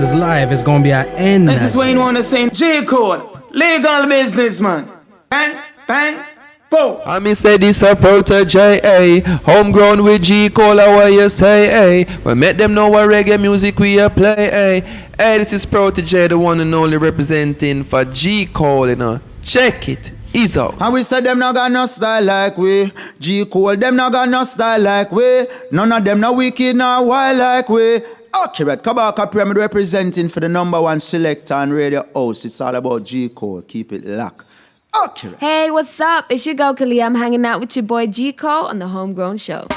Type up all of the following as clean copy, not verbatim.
is live. It's gonna be an end. This is when you want to say J Code, legal businessman. Bang, bang, boom. I mean say this a protege, eh? Homegrown with G Cola, what you say, eh? We make them know what reggae music we a play, eh? Hey, this is Protege, the one and only representing for G Cole, you know. Check it. He's out. And we said them not got no style like we. G Cole, them not got no style like we. None of them no wicked, no wild like we. Accurate, Kabaka Pyramid representing for the #1 selector and radio host. It's all about G Cole. Keep it locked. Accurate. Hey, what's up? It's your girl Kali. I'm hanging out with your boy G Cole on the Homegrown Show.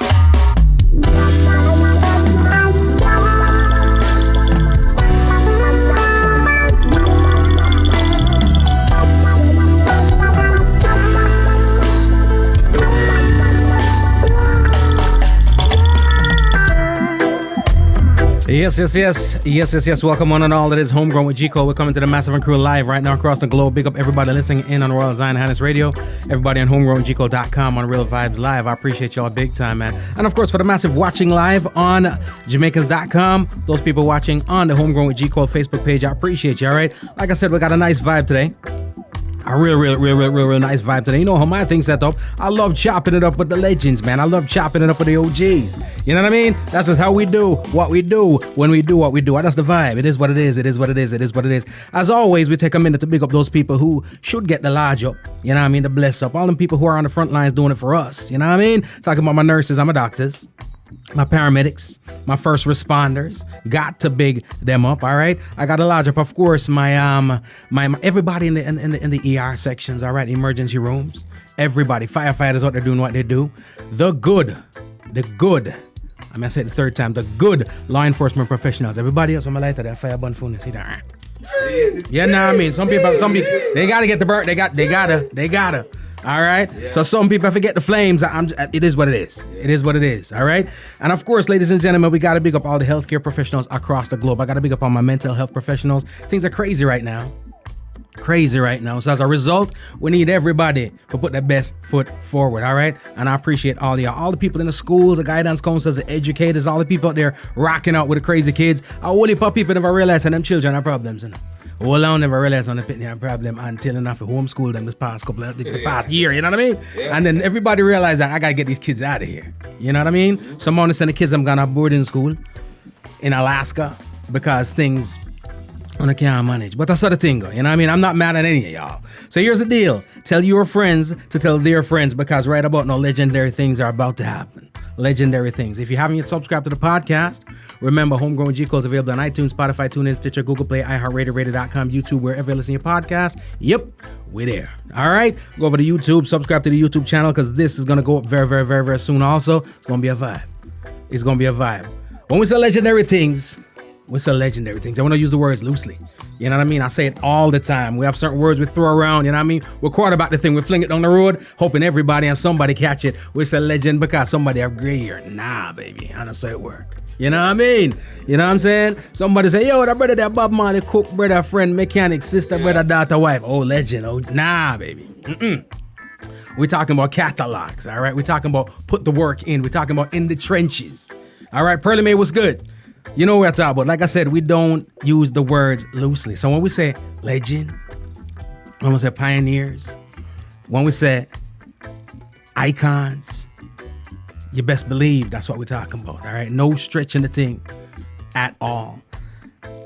Yes. Welcome on and all. It is Homegrown with G Cole. We're coming to the Massive and Crew live right now across the globe. Big up everybody listening in on Royal Zion Highness Radio. Everybody on homegrowngcole.com on Real Vibes Live. I appreciate y'all big time, man. And of course, for the massive watching live on Jamaicans.com. Those people watching on the Homegrown with G Cole Facebook page, I appreciate you, all right? Like I said, we got a nice vibe today. A real nice vibe today. You know how my thing's set up. I love chopping it up with the legends, man. I love chopping it up with the OGs. You know what I mean? That's just how we do what we do when we do what we do. That's the vibe. It is what it is. It is what it is. It is what it is. As always, we take a minute to big up those people who should get the large up. You know what I mean? The bless up. All them people who are on the front lines doing it for us. You know what I mean? Talking about my nurses, my doctors, my paramedics, my first responders. Got to big them up, all right? I got to lodge up, of course, my everybody in the ER sections, all right? Emergency rooms. Everybody, firefighters out there doing what they do. The good. I mean, I say it the third time. The good law enforcement professionals. Everybody else on my lighter, that fire bun phone. See that? Yeah, nah, I mean, some people, they gotta get the bird. They gotta. All right. Yeah. So some people forget the flames. It is what it is. It is what it is. All right. And of course, ladies and gentlemen, we got to big up all the healthcare professionals across the globe. I got to big up all my mental health professionals. Things are crazy right now. So as a result, we need everybody to put their best foot forward. All right. And I appreciate all y'all, all the people in the schools, the guidance counselors, the educators, all the people out there rocking out with the crazy kids. I only put people never realize that them children have problems, you know. Well, I never realized on the pitney have problem until enough to homeschool them this past past year, you know what I mean? Yeah. And then everybody realized that I gotta get these kids out of here. You know what I mean? Mm-hmm. So I'm gonna send the kids, I'm gonna boarding school in Alaska because things I can't manage. But that's the thing, you know what I mean? I'm not mad at any of y'all. So here's the deal. Tell your friends to tell their friends because right about now, legendary things are about to happen. Legendary things. If you haven't yet subscribed to the podcast, remember Homegrown G Cole is available on iTunes, Spotify, TuneIn, Stitcher, Google Play, iHeartRadio, Radio.com, YouTube, wherever you listen to your podcast. Yep, we're there. All right, go over to YouTube, subscribe to the YouTube channel because this is gonna go up very soon. Also, it's gonna be a vibe. It's gonna be a vibe. When we say legendary things, we say legendary things. I want to use the words loosely. You know what I mean? I say it all the time. We have certain words we throw around, you know what I mean? We're quarterback the thing. We fling it down the road, hoping everybody and somebody catch it. We say legend because somebody have gray hair. Nah, baby. I don't say it work. You know what I mean? You know what I'm saying? Somebody say, yo, that brother, that Bob Marley, cook, brother, friend, mechanic, sister, brother, daughter, wife. Oh, legend. Oh, nah, baby. We're talking about catalogs, all right? We're talking about put the work in. We're talking about in the trenches. All right, Pearly May was good. You know what we're talking about. Like I said, we don't use the words loosely. So when we say legend, when we say pioneers, when we say icons, you best believe that's what we're talking about. All right. No stretching the thing at all.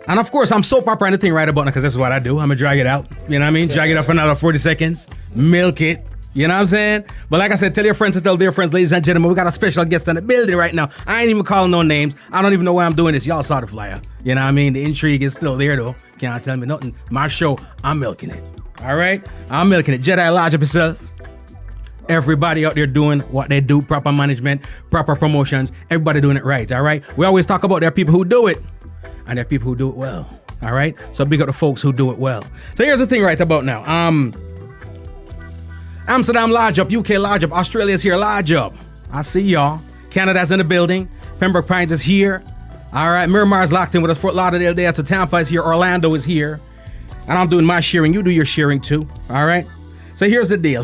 And of course, I'm soap opera on the thing right about now because that's what I do. I'm going to drag it out. You know what I mean? Drag it up for another 40 seconds. Milk it. You know what I'm saying? But like I said, tell your friends to tell their friends, ladies and gentlemen, we got a special guest in the building right now. I ain't even calling no names. I don't even know why I'm doing this. Y'all saw the flyer. You know what I mean? The intrigue is still there though. Can't tell me nothing. My show, I'm milking it. All right? I'm milking it. Jedi Lodge up yourself. Everybody out there doing what they do. Proper management, proper promotions. Everybody doing it right. All right? We always talk about there are people who do it. And there are people who do it well. All right? So big up the folks who do it well. So here's the thing right about now. Amsterdam lodge up, UK lodge up, Australia's here lodge up. I see y'all. Canada's in the building. Pembroke Pines is here. All right, Miramar's locked in with us. Fort Lauderdale there to Tampa is here. Orlando is here. And I'm doing my sharing. You do your sharing too. All right. So here's the deal.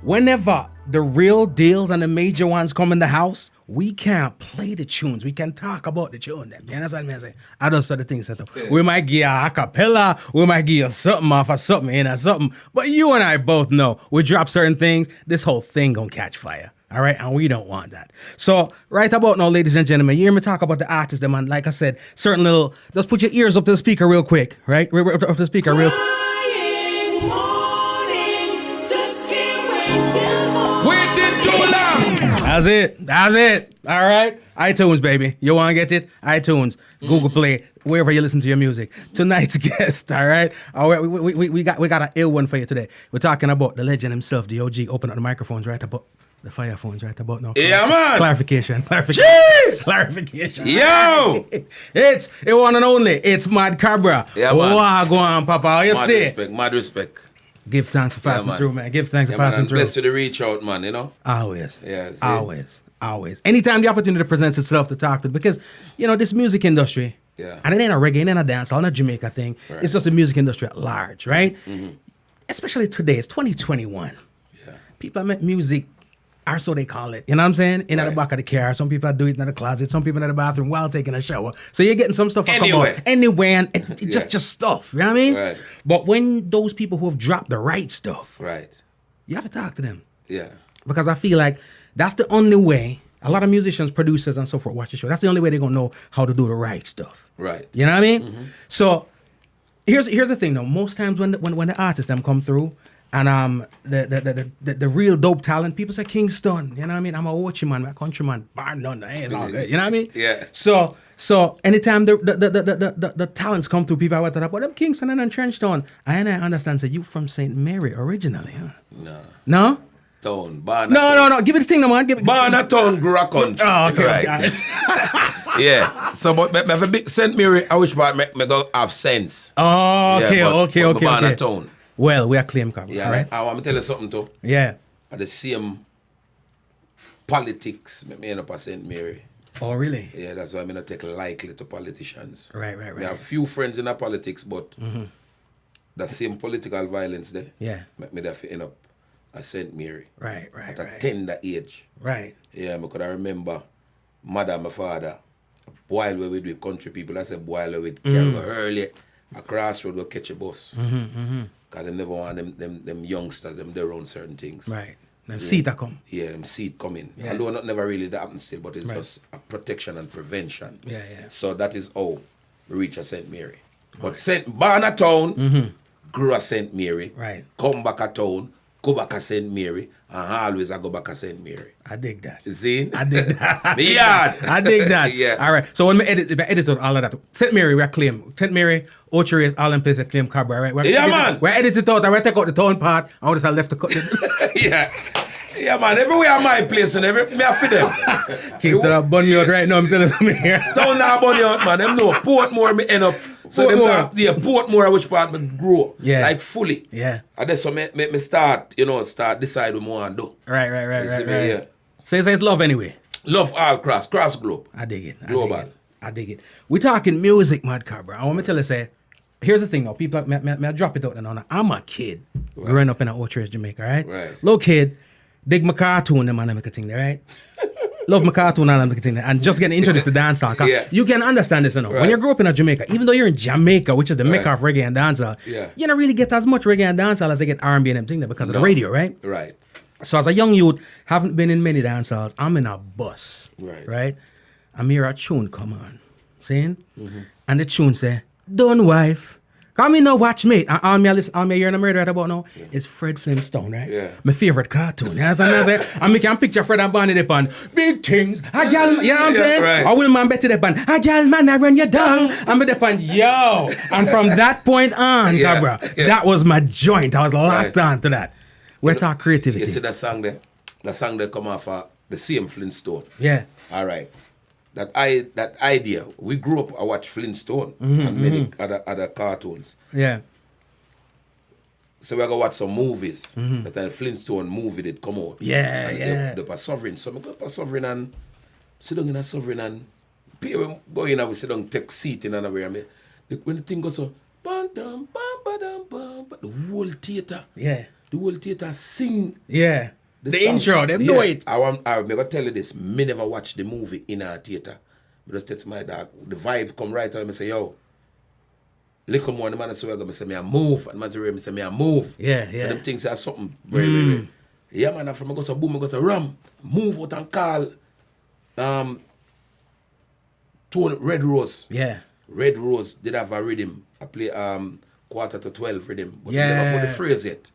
Whenever the real deals and the major ones come in the house, we can't play the tunes. We can talk about the tune. Them. You understand me? I say, I don't saw the thing set up. Yeah. We might give you a cappella. We might give you something off of something, something. But you and I both know we drop certain things. This whole thing gonna catch fire. All right, and we don't want that. So right about now, ladies and gentlemen, you hear me talk about the artists, them, and like I said, certain little. Just put your ears up to the speaker real quick, right? Up to the speaker real quick. Waiting too long. That's it. All right, iTunes, baby. You want to get it? iTunes, Google Play, wherever you listen to your music. Tonight's guest, all right. We got an ill one for you today. We're talking about the legend himself, the OG. Open up the microphones right about. The fire phones right about now. Yeah, man. Clarification. Jeez. Clarification. Yo. It's the one and only. It's Mad Cobra. Yeah, man. Wow, go on, Papa. How you stay? Mad respect. Give thanks for passing through, man. Give thanks for passing through. Blessed to the reach out, man, you know? Always. Yeah, Always. Anytime the opportunity presents itself to talk to, because, this music industry, and it ain't a reggae, it ain't a dancehall, not a Jamaica thing. Right. It's just the music industry at large, right? Mm-hmm. Especially today, it's 2021. Yeah. People make music, or so they call it. You know what I'm saying? In the back of the car. Some people do it in the closet. Some people in the bathroom while taking a shower. So you're getting some stuff anyway, and it's just stuff. You know what I mean? Right. But when those people who have dropped the right stuff, right, you have to talk to them. Yeah. Because I feel like that's the only way. A lot of musicians, producers, and so forth watch the show. That's the only way they're gonna know how to do the right stuff. Right. You know what I mean? Mm-hmm. So here's the thing though. Most times when the artists them come through. And the real dope talent, people say Kingston. You know what I mean? I'm a watching man, I'm a countryman. Bar none, it's all good. You know what I mean? Yeah. So anytime the talents come through, people are talking about them Kingston and Trenchtown. I understand. So you from St. Mary originally, huh? No. Town. No. Give it the thing, no man. Barnatown, Gura country. Oh, okay. Right. Yeah. So, but me have a big St. Mary, I wish part me go have sense. Oh, okay, yeah, okay. Barnatown. Well, we are claim Cobra. Yeah, right? I want to tell you something too. Yeah. At the same politics, me end up at St. Mary. Oh, really? Yeah, that's why I not take lightly to politicians. Right. We have few friends in the politics, but the same political violence there. Yeah. Make me that end up at St. Mary. Right. At a tender age. Right. Yeah, because I remember mother, my father, while we with country people, I said while we with carry early across road, we'll catch a bus. Because they never want them youngsters, them their own certain things. Right. Them seed come. Yeah, them seed coming. Yeah. Although not never really that happens still, but it's just a protection and prevention. Yeah. So that is how we reach a St. Mary. But born a town, grew a St. Mary. Right. Come back a town, go back a St. Mary, and always I go back a St. Mary. I dig that. See? I dig that. Yeah. I dig that. Yeah. All right. So when we edit all of that, St. Mary, we claim. St. Mary, Ocheries, all in place, claim Cobra, right? Man. We edit it out and we take out the town part and we just left to cut it. Yeah. Yeah, man. Everywhere my place and me I feed them. Kingston have bun me out right now, I'm telling you something here. Town now bun you out, man. Them know Portmore me end up. So Portmore which part me grow. Yeah. Like fully. Yeah. And that's so me start decide what I want to do. Right. Yeah. So it's love anyway. Love all cross globe. I dig it. Global. I dig it. We're talking music, Mad Cobra. I want to tell you, say, here's the thing though. People, I drop it out and on. I'm a kid growing up in Ocheries, Jamaica, right? Little kid, dig my cartoon, them and them thing, right? Love my cartoon and them thing, and just getting introduced to dancehall. Yeah. You can understand this, you know. When you grow up in Jamaica, even though you're in Jamaica, which is the mecca of reggae and dancehall, you don't really get as much reggae and dancehall as they get R&B and them thing there because of the radio, right? Right. So as a young youth, haven't been in many dancehalls. I'm in a bus, right? I'm here a tune come on, saying, and the tune say, "Don't wife, come in no watch me." And all me hearing the murder right about now is Fred Flintstone, right? Yeah. My favorite cartoon. You understand what I'm saying? And me can picture Fred and Barney upon big things. A gal, you know what I'm saying? Right. I will man better upon a gal man I run you down. I'm be upon yo. And from that point on, Cobra, that was my joint. I was locked on to that. We're talking creativity. You see that song there? That song there come off the same Flintstone. Yeah. All right. That idea. We grew up. I watched Flintstone and many other cartoons. Yeah. So we go watch some movies. That time Flintstone movie did come out. Yeah, and the Sovereign. So I go to Sovereign and sit down in a Sovereign and people go in and we sit down take seat in and where when the thing goes so bam dum bam ba dum bam, the whole theater. Yeah. The whole theater sing. Yeah. The intro, them know it. I'm going to tell you this. Me never watch the movie in a theater. I just tell my dog, the vibe come right out. I say, yo, little more, the man say, I say, me I move. And man say, me I move. Yeah. So them things are something very. Yeah, man, from I go so boom, I go so ram. Move out and call Tone Red Rose. Yeah. Red Rose did have a rhythm. I play 11:45 rhythm. But never put the phrase yet.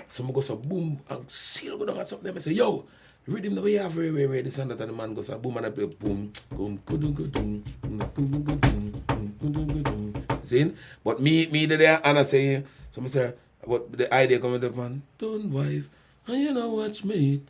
So I go so boom and seal go down at something. I say, yo, rhythm the way you have way this and that, and the man goes so boom and I play boom. See? But me there and I say, so I say, what the idea coming up on, don't wife, and you know watch mate.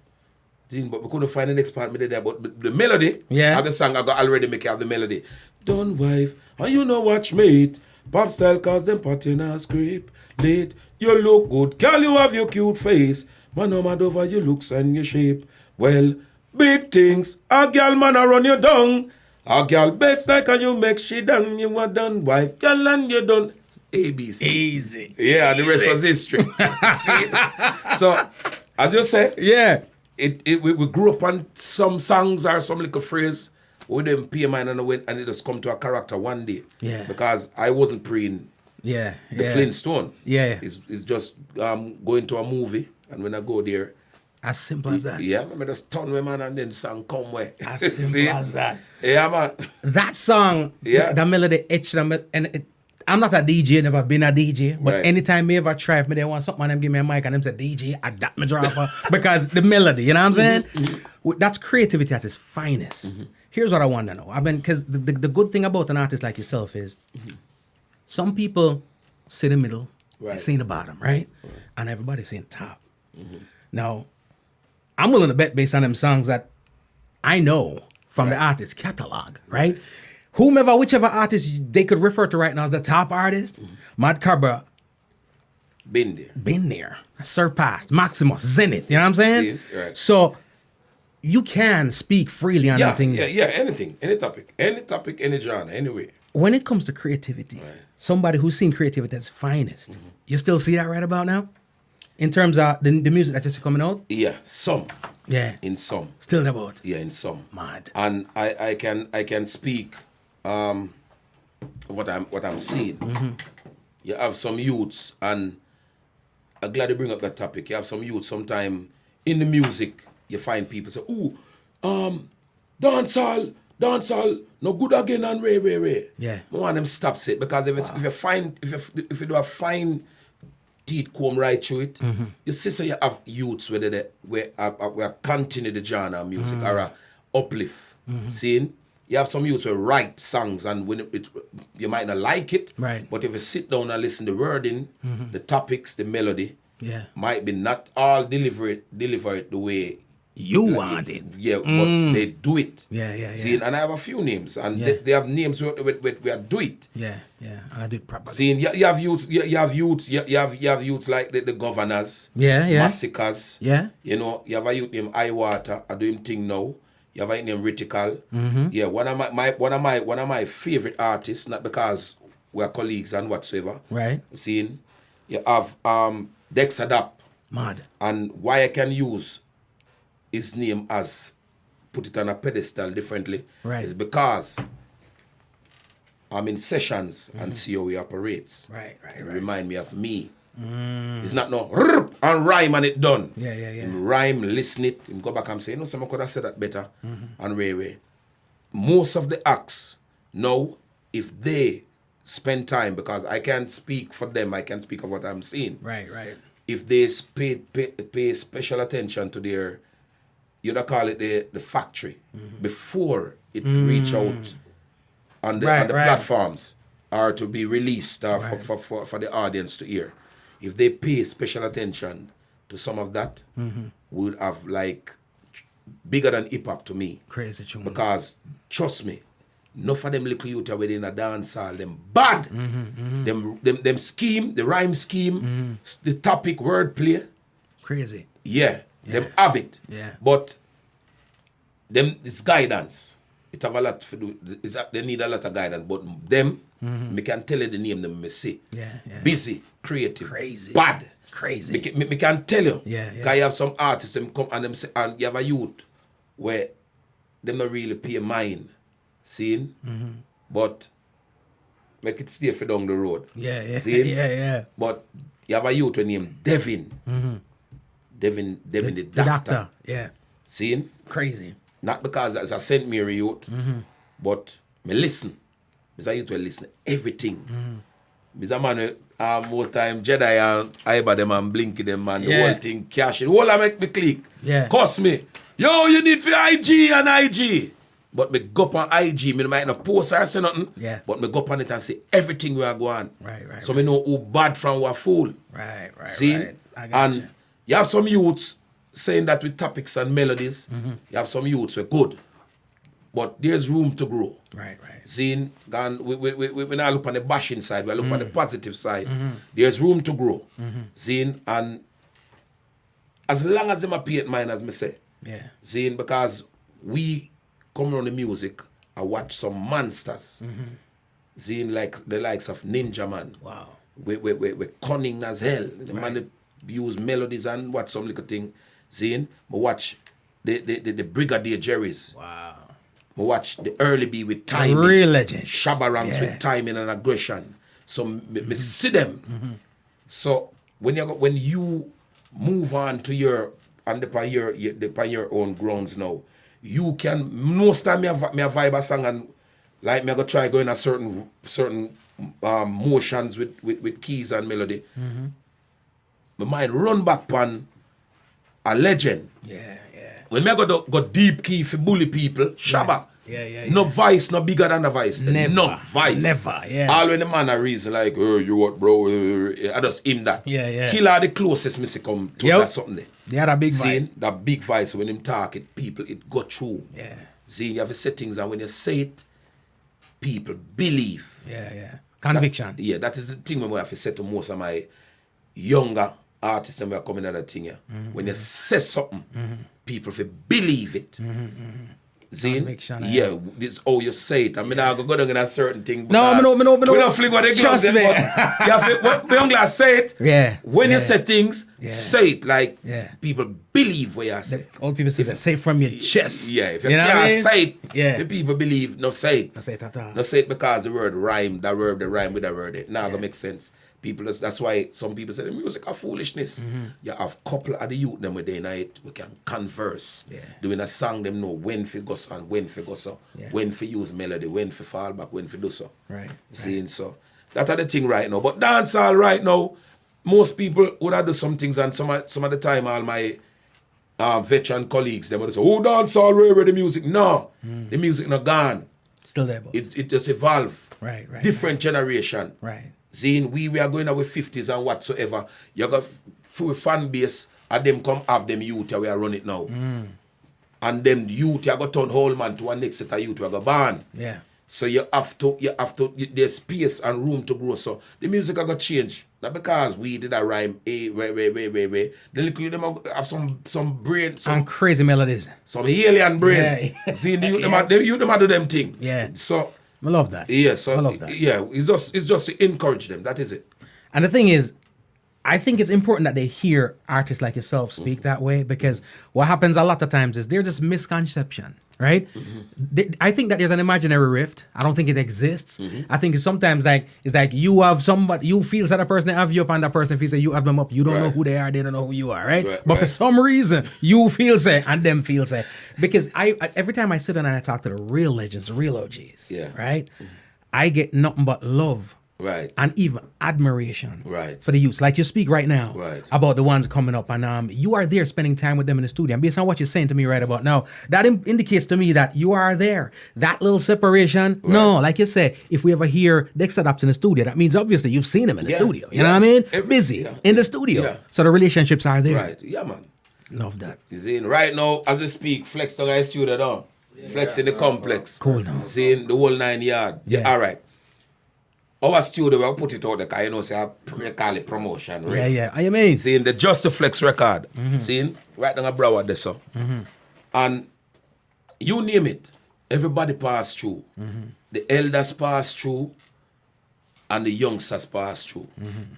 But we couldn't find the next part me there. But the melody of the song I got already make it have the melody. Don't wife, and you know watch mate. Pop style cause them party in a scrape. Late, you look good. Girl, you have your cute face. Man, no mad over your looks and your shape. Well, big things. A girl man a run you down. A girl begs like a you make she done. You are done, wife. Girl and you done. ABC. Easy. Yeah, the rest was history. See? So, as you say, we grew up on some songs or some little phrase. We didn't pay mind and it just come to a character one day. Yeah. Because I wasn't praying the Flintstone. Yeah. It's just going to a movie and when I go there. As simple as that. Yeah, I just turn my man and then song come where. As simple as that. Yeah, man. That song, the melody etched and I'm not a DJ, never been a DJ, but anytime me ever try, if me they want something and them give me a mic and them say DJ, I adapt me draw for because the melody, you know what I'm saying? That's creativity at its finest. Here's what I want to know. Because the good thing about an artist like yourself is some people sit in the middle, they see the bottom, right? And everybody's seeing top. Now, I'm willing to bet based on them songs that I know from the artist's catalog, right? Whichever artist they could refer to right now as the top artist, Mad Cobra. Been there. Surpassed. Maximus. Zenith. You know what I'm saying? Right. So, you can speak freely on anything. Yeah, anything. Any topic, any genre, anyway. When it comes to creativity, somebody who's seen creativity at its finest, you still see that right about now? In terms of the music that's just coming out? Yeah, some. Yeah. In some. Still about? Yeah, in some. Mad. And I can speak what I'm seeing. You have some youths, and I'm glad you bring up that topic. You have some youths sometime in the music, you find people say, dancehall, no good again and Ray. Yeah. I want them stop it because if you do a fine teeth comb right through it, you see so you have youths where continue the genre of music or a uplift. Seeing? You have some youths who write songs and when you might not like it, but if you sit down and listen to the wording, the topics, the melody, might be not all deliver it the way you want it. Yeah, but they do it. Yeah. See, and I have a few names, and they have names where do it. Yeah, and I do it properly. See, you have youths like the Govanas, Masickas. Yeah. You know, you have a youth named Iwater, I do him thing now. You have a named Ritical. Yeah, one of my favorite artists, not because we're colleagues and whatsoever. Right. Seeing, you have Dexta Daps. Mad. And why I can use his name as put it on a pedestal differently is because I'm in sessions and see how he operates. Right. Remind me of me. It's not no and rhyme and it done. Yeah. Him rhyme, listen it, him go back and say, someone could have said that better. And Ray. Most of the acts now, if they spend time, because I can't speak for them, I can speak of what I'm seeing. Right. If they pay special attention to their, you'd call it the factory, before it reach out on the platforms or to be released for the audience to hear. If they pay special attention to some of that, would have like bigger than hip hop to me. Crazy tunes. Because trust me, enough of them little youth are within a dancehall, them bad. Them scheme, the rhyme scheme, the topic wordplay. Crazy. Yeah, them have it. Yeah. But them it's guidance. It have a lot to do. They need a lot of guidance. But them Me can tell you the name them me see. Yeah, yeah. Busy, creative, Crazy. bad. Crazy. Me can tell you. Yeah, yeah. Because you have some artists them come and them say, and you have a youth where them not really pay mind, seeing, but make it stay for down the road. Yeah, yeah. Seeing? Yeah. But you have a youth named Devin. Devin the doctor. Yeah. Seeing? Crazy. Not because as a St. Mary youth, but me listen. Mr. Youth will listen everything. Mr. Man, most time Jedi and Iba them and Blinky them and the whole thing cash it. Whole I make me click. Yeah. Cost me. Yo, you need for IG and IG. But me go up on IG, me might not post or say nothing. Yeah. But me go up on it and say everything we are going. Right. So me know who bad from who fool. Right. See? Right. I got And you have some youths saying that with topics and melodies. You have some youths who are good. But there's room to grow. Right. Seeing, and we not look on the bashing side, we look on the positive side. There's room to grow. Seeing, and as long as them appear mine, as me say. Yeah. Seeing, because we come around the music, I watch some monsters. Seeing, like the likes of Ninja Man. Wow. We're cunning as hell. The man that use melodies and watch some little thing. Seeing, but watch the Brigadier Jerry's. Wow. I watch the early B with timing. Real legend. Shabba ranks with timing and aggression. So me see them. So when you move on to your upon your own grounds now, you can most time me a vibe a song and like me I go try going a certain motions with keys and melody. My mind run back on a legend. Yeah. When me go deep key for bully people, Shabba. Yeah. No vice, no bigger than the vice. Never. No vice. Never, yeah. All when the man a reason like, oh, you what, bro? I just him that. Yeah. Killer the closest me see come to that something there. They had a big Seeing vibe. that big vice when him talk it, people it go through. Yeah. Seeing you have settings and when you say it, people believe. Yeah. Conviction. That is the thing when we have to say to most of my younger artists and we are coming at that thing here. When you say something, people feel believe it. Zine? Conviction, This is how you say it. I mean, I go down in a certain thing. No, me no. We don't fling what they give Trust them, me. but you have to, when young lads say it, Yeah. when you say things, say it like people believe what you say. Old people say it from your chest. If you know what I can't mean? say it, Yeah. the people believe, no say it. No say it at all. No say it because the word rhyme, the rhyme with the word. It now gonna make sense. People, that's why some people say the music are foolishness. You have couple of the youth them within it, we can converse. Doing a song, them know when for go and when for go so, when for use melody, when for fall back, when for do so. Right. Seeing so. That are the thing right now. But dancehall right now, most people would have do some things and some of the time all my veteran colleagues, they would say, oh, dancehall, where the music? No, the music not gone. Still there, but It just evolve. Right. Different generation. Right. Seeing we are going our 50s and whatsoever. You got full fan base and them come have them youth we are run it now. And them youth you got turn whole man to one next set of youth we are go ban. Yeah. So you have to there's space and room to grow. So the music I got change. Not because we did a rhyme way. The little them have some brain And crazy melodies. some alien brain. Yeah. Seeing the youth them do them thing. Yeah. So I love that. yeah, so I love that. yeah, it's just to encourage them. That is it. And the thing is, I think it's important that they hear artists like yourself speak that way, because what happens a lot of times is there's just misconception, right? I think that there's an imaginary rift. I don't think it exists. I think it's sometimes it's like you have somebody, you feel that a person have you up and that person feels that you have them up. You don't know who they are, they don't know who you are, right? But for some reason, you feel say and them feel say. Because I every time I sit down and I talk to the real legends, the real OGs, right? I get nothing but love. Right. And even admiration Right. for the youths. Like you speak right now Right. about the ones coming up, and you are there spending time with them in the studio. And based on what you're saying to me right about now, that indicates to me that you are there. That little separation, no, like you say, if we ever hear Dexta Daps in the studio, that means obviously you've seen him in the studio. You know what I mean? Busy in the studio. Yeah. So the relationships are there. Right. Yeah, man. Love that. Seeing right now, as we speak, Flex the guy studio down. Flex in the complex. Cool now. Seeing the whole 9 yard. Yeah. All right. Our studio, we'll put it out there, because you know, say, I call it promotion. Right? Yeah. I mean, Seeing the Just the Flex record. Seeing right down a Broward there, so. And you name it, everybody pass through. The elders pass through, and the youngsters pass through.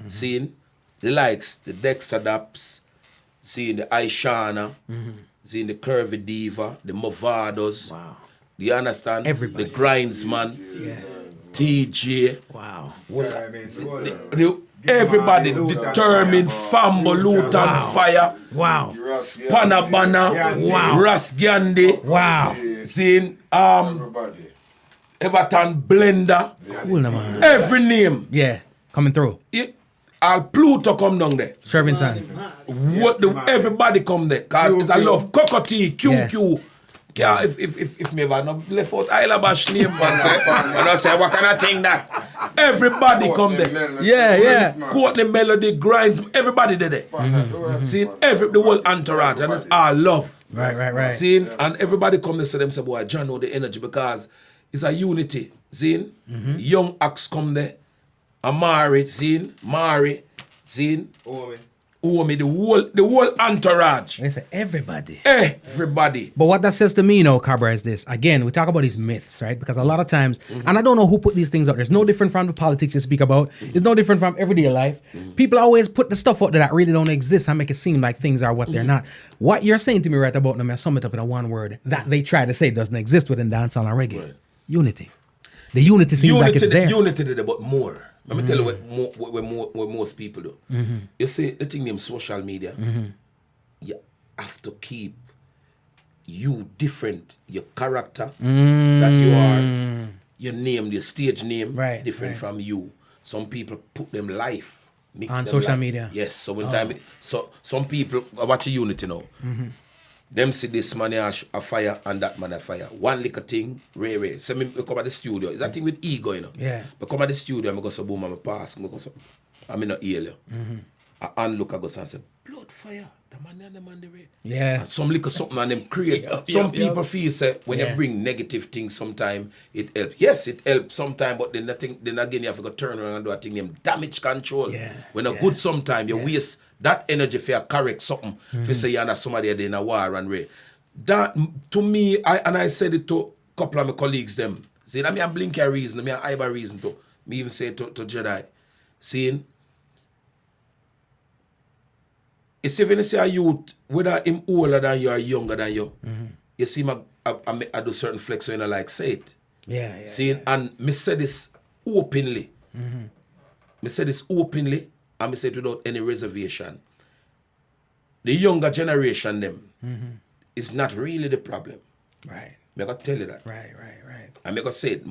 Seeing the likes, the Dexta Daps, seeing the Aishana, seeing the Curvy Diva, the Movados. Wow. Do you understand? Everybody. The Grindsman, Yeah. TJ. Wow. Everybody determined, Fambo, Luton, Fire, Wow. Spanner Banner, Wow. Ras Gandhi, Wow. seeing Everton Blender, Cool, man. every name. Yeah. Coming through. All Pluto come down there. Shervington. Everybody come there. Cause it's a love Cocotti, QQ. Yeah, if me ever not left out Isla name, man, say, and I say, what kind of thing that? Everybody come there. Yeah. Courtney Melody, Grinds, everybody there. Seeing the whole entourage, and it's all love. Right. Seeing, and everybody come there, so them say, boy, John know the energy because it's a unity. Seeing, young acts come there. Amari, seeing, Omi, the whole entourage. They say everybody. Everybody. But what that says to me, Cobra, is this. Again, we talk about these myths, right? Because a lot of times, and I don't know who put these things out there. It's no different from the politics you speak about. It's no different from everyday life. People always put the stuff out there that really don't exist and make it seem like things are what they're not. What you're saying to me right about them, I sum it up in a one word that they try to say doesn't exist within dancehall and reggae. Right. Unity. The unity seems like it's there. Unity did but more. Let me tell you what most people do. You see, the thing named social media, you have to keep you different, your character that you are, your name, your stage name, different from you. Some people put them life, mix on them social life. media. Yes, so when so some people watch Unity now. Them see this man a fire and that man a fire. One little thing, Ray. So me come at the studio. It's that thing with ego, you know. Yeah. But come at the studio, I go so boom, I pass. I'm in a ear. I look, I go and say, blood fire. The man and the man the way. Yeah. And some little something and them create. Some people feel say when you bring negative things, sometimes it helps. Yes, it helps sometimes, but then again you have to go turn around and do a thing named damage control. Yeah. When a good sometimes you waste that energy for correct something. For say you're somebody in a war and way. That to me, I said it to a couple of my colleagues them. See, that me and Blinky a reason, me and Iba reason to. Me even say to Jedi. Seeing it's even say a youth, whether him older than you or younger than you, you see I do certain flex when I like say it. Yeah. Seeing, and me say this openly. Me say this openly, and me say it without any reservation. The younger generation them is not really the problem. Right. Me gotta tell you that. Right. And me gotta say it.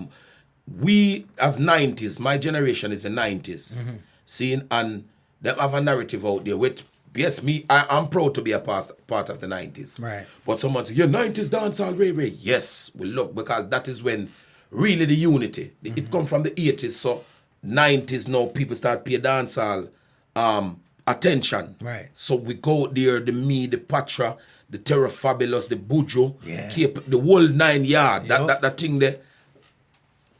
We as 90s, my generation is the 90s. Seeing, and them have a narrative out there which yes, I'm proud to be a part of the 90s. Right. But someone say, 90s dancehall, Ray. Yes, we look, because that is when really the unity. It come from the 80s, so 90s now people start pay dancehall attention. Right. So we go there, the Me, the Patra, the Terror Fabulous, the Bujo, keep the whole 9 yard, that thing there.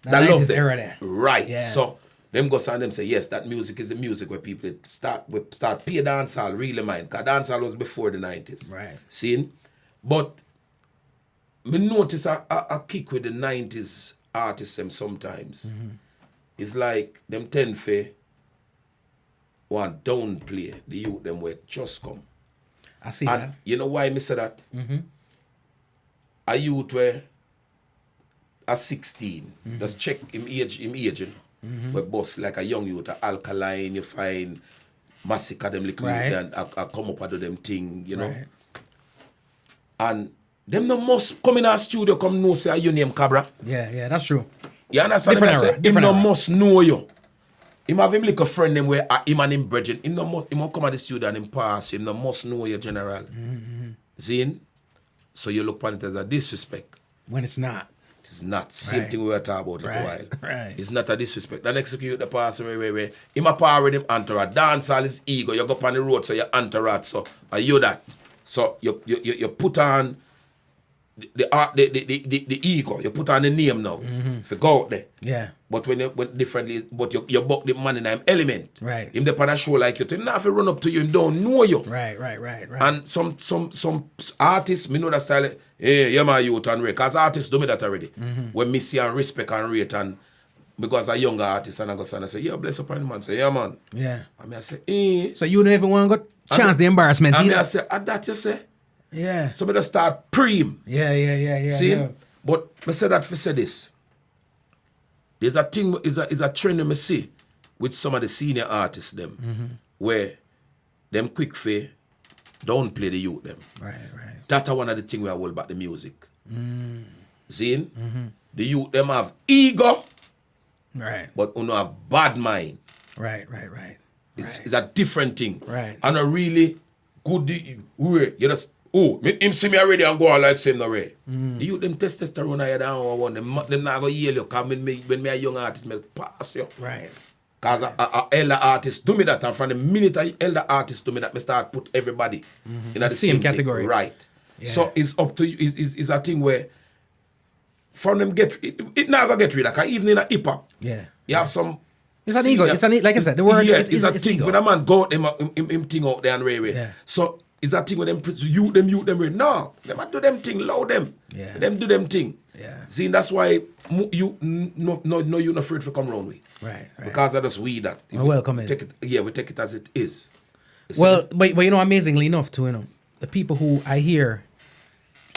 That love era there. Right. Yeah. So them go and them say, yes, that music is the music where people start pay dancehall, really mind. Because dancehall was before the 90s. Right. Seeing? But me notice a kick with the 90s artists them sometimes. It's like them tend to want downplay the youth them where just come. I see And that. you know why me say that? A youth where a 16, just check him age, you know. We boss like a young youth, a alkaline, you find Masicka, them little Right. youth, and I come up and do them thing, you know. Right. And them no must come in our studio, come know say your name Cobra. Yeah, that's true. You understand? Different Them era, say, different him no era. must know you. Him have him like a friend them where him and him brethren. Him must come at the studio and him pass. Him no must know you general. Zine? So you look upon it as a disrespect. When it's not. It's not. Same thing we were talking about it a while. Right. It's not a disrespect. Then execute the pass where. Him a power with him entourage. Dancehall is ego. You go up on the road, so you entourage. So are you that? So you put on the ego. You put on the name now. If you go out there. Yeah. But when differently, but you buck the man in an element. Right. Him the on a show like you, him not have to run up to you and don't know you. Right. And some artists, me know that style. Hey, you're my youth and rate. Because artists do me that already. When me see and respect and rate and because a younger artist and I go stand and say, yeah, bless up on the man. Say, yeah, man. Yeah. And I say, So you never want to go chance the embarrassment and either? I say, at that you say? Yeah. So I just start preem. Yeah. See? Yeah. But I say that for say this. There's a thing, is a trend that I see with some of the senior artists them, where them quick for don't play the youth them. Right. That's one of the things where I hold back the music. See? The youth them have ego, Right. but you know have bad mind. Right. It's a different thing. Right. And a really good way. You just him see me already and go on like same no way. The youth them testosterone I down one them not go yell you come when me a young artist me pass you. Right. Cause a elder artist do me that, and from the minute a elder artist do me that, me start put everybody in the same category. thing. Right. Yeah. So it's up to you. Is a thing where from them get it not gonna get rid of. Cause even in a hip hop, Yeah. you have some. It's an ego. It's like I said, the word yes, is it's a thing. ego. When a man go out him thing out there and way. Yeah. So it's a thing with them youth them way. No, them a do them thing, loud them. Yeah. Them do them thing. Yeah. See, that's why you no you're not afraid to come round with. Right. Because I just we that. Well, welcome in. Take it, we take it as it is. Well, but you know, amazingly enough, too, you know, the people who I hear,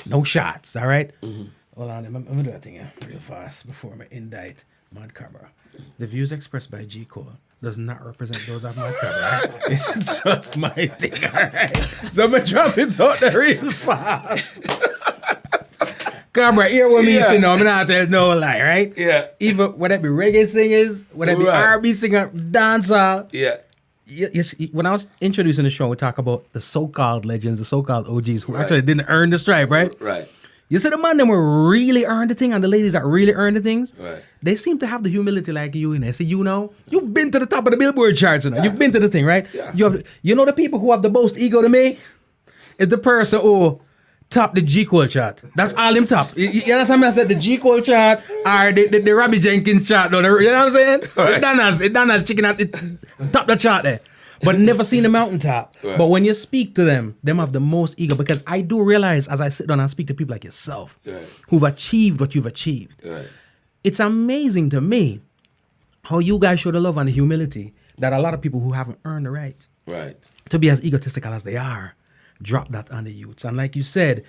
no shots, all right? Hold on, I'm gonna do that thing here real fast before I indict Mad Cobra. The views expressed by G. Cole does not represent those of Mad Cobra. Right? It's just my thing, all right? So I'm gonna drop it out there real fast. Cobra, hear what me say now, I'm not tell no lie, right? Yeah. Even whether it be reggae singers, whether it be Right. R&B singer, dancer. Yeah. Yes, when I was introducing the show, we talk about the so-called legends, the so-called OGs who Right. actually didn't earn the stripe, right? Right. You see the man that were really earned the thing and the ladies that really earned the things, Right. they seem to have the humility like you in there. See, you know, you've been to the top of the Billboard charts, you know. You've been to the thing, right? Yeah. You know the people who have the most ego to me? Is the person who top the G Cole chart. That's all him top. You understand me? I said the G Cole chart or the Robbie Jenkins chart. You know what I'm saying? Right. It done as chicken at it, top the chart there. But never seen the mountaintop. Right. But when you speak to them have the most ego, because I do realize as I sit down and speak to people like yourself Right. who've achieved what you've achieved, Right. it's amazing to me how you guys show the love and the humility that a lot of people who haven't earned the right Right. to be as egotistical as they are, drop that on the youths. And like you said,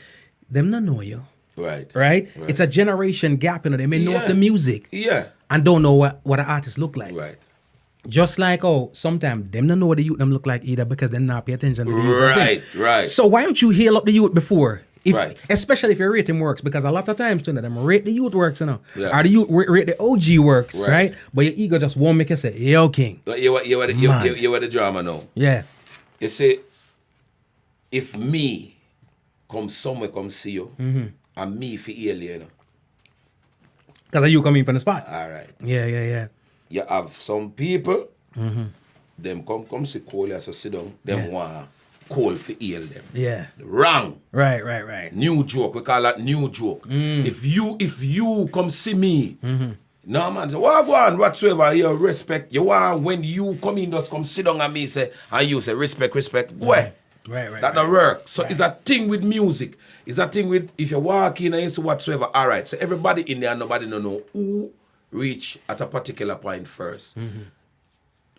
them not know you, Right. right? It's a generation gap, you know. They may know of Yeah. the music Yeah. and don't know what an artist look like. Right. Just like, sometimes them don't know what the youth them look like either because they not pay attention to the youth. Right. Right. So why don't you heal up the youth before? Right. Especially if your rating works, because a lot of times, you know, them rate the youth works, you know. Yeah. Or the youth rate the OG works, Right. right? But your ego just won't make you say, yo, king. But you were the drama now. Yeah. You see, if me come somewhere come see you, and me for heal you, know. Because you come in from the spot. All right. Yeah. You have some people, them come see Cole as a sit down, them want Cole for heal them. Yeah. Wrong. Right. New joke. We call that new joke. If you come see me, no man say, what go on, whatsoever, you respect. You want when you come in, just come sit down and me say, and you say respect, go ahead. Right. That don't work. So it's a thing with music. It's a thing with if you walk in and you say whatsoever, all right. So everybody in there, nobody don't know who reach at a particular point first.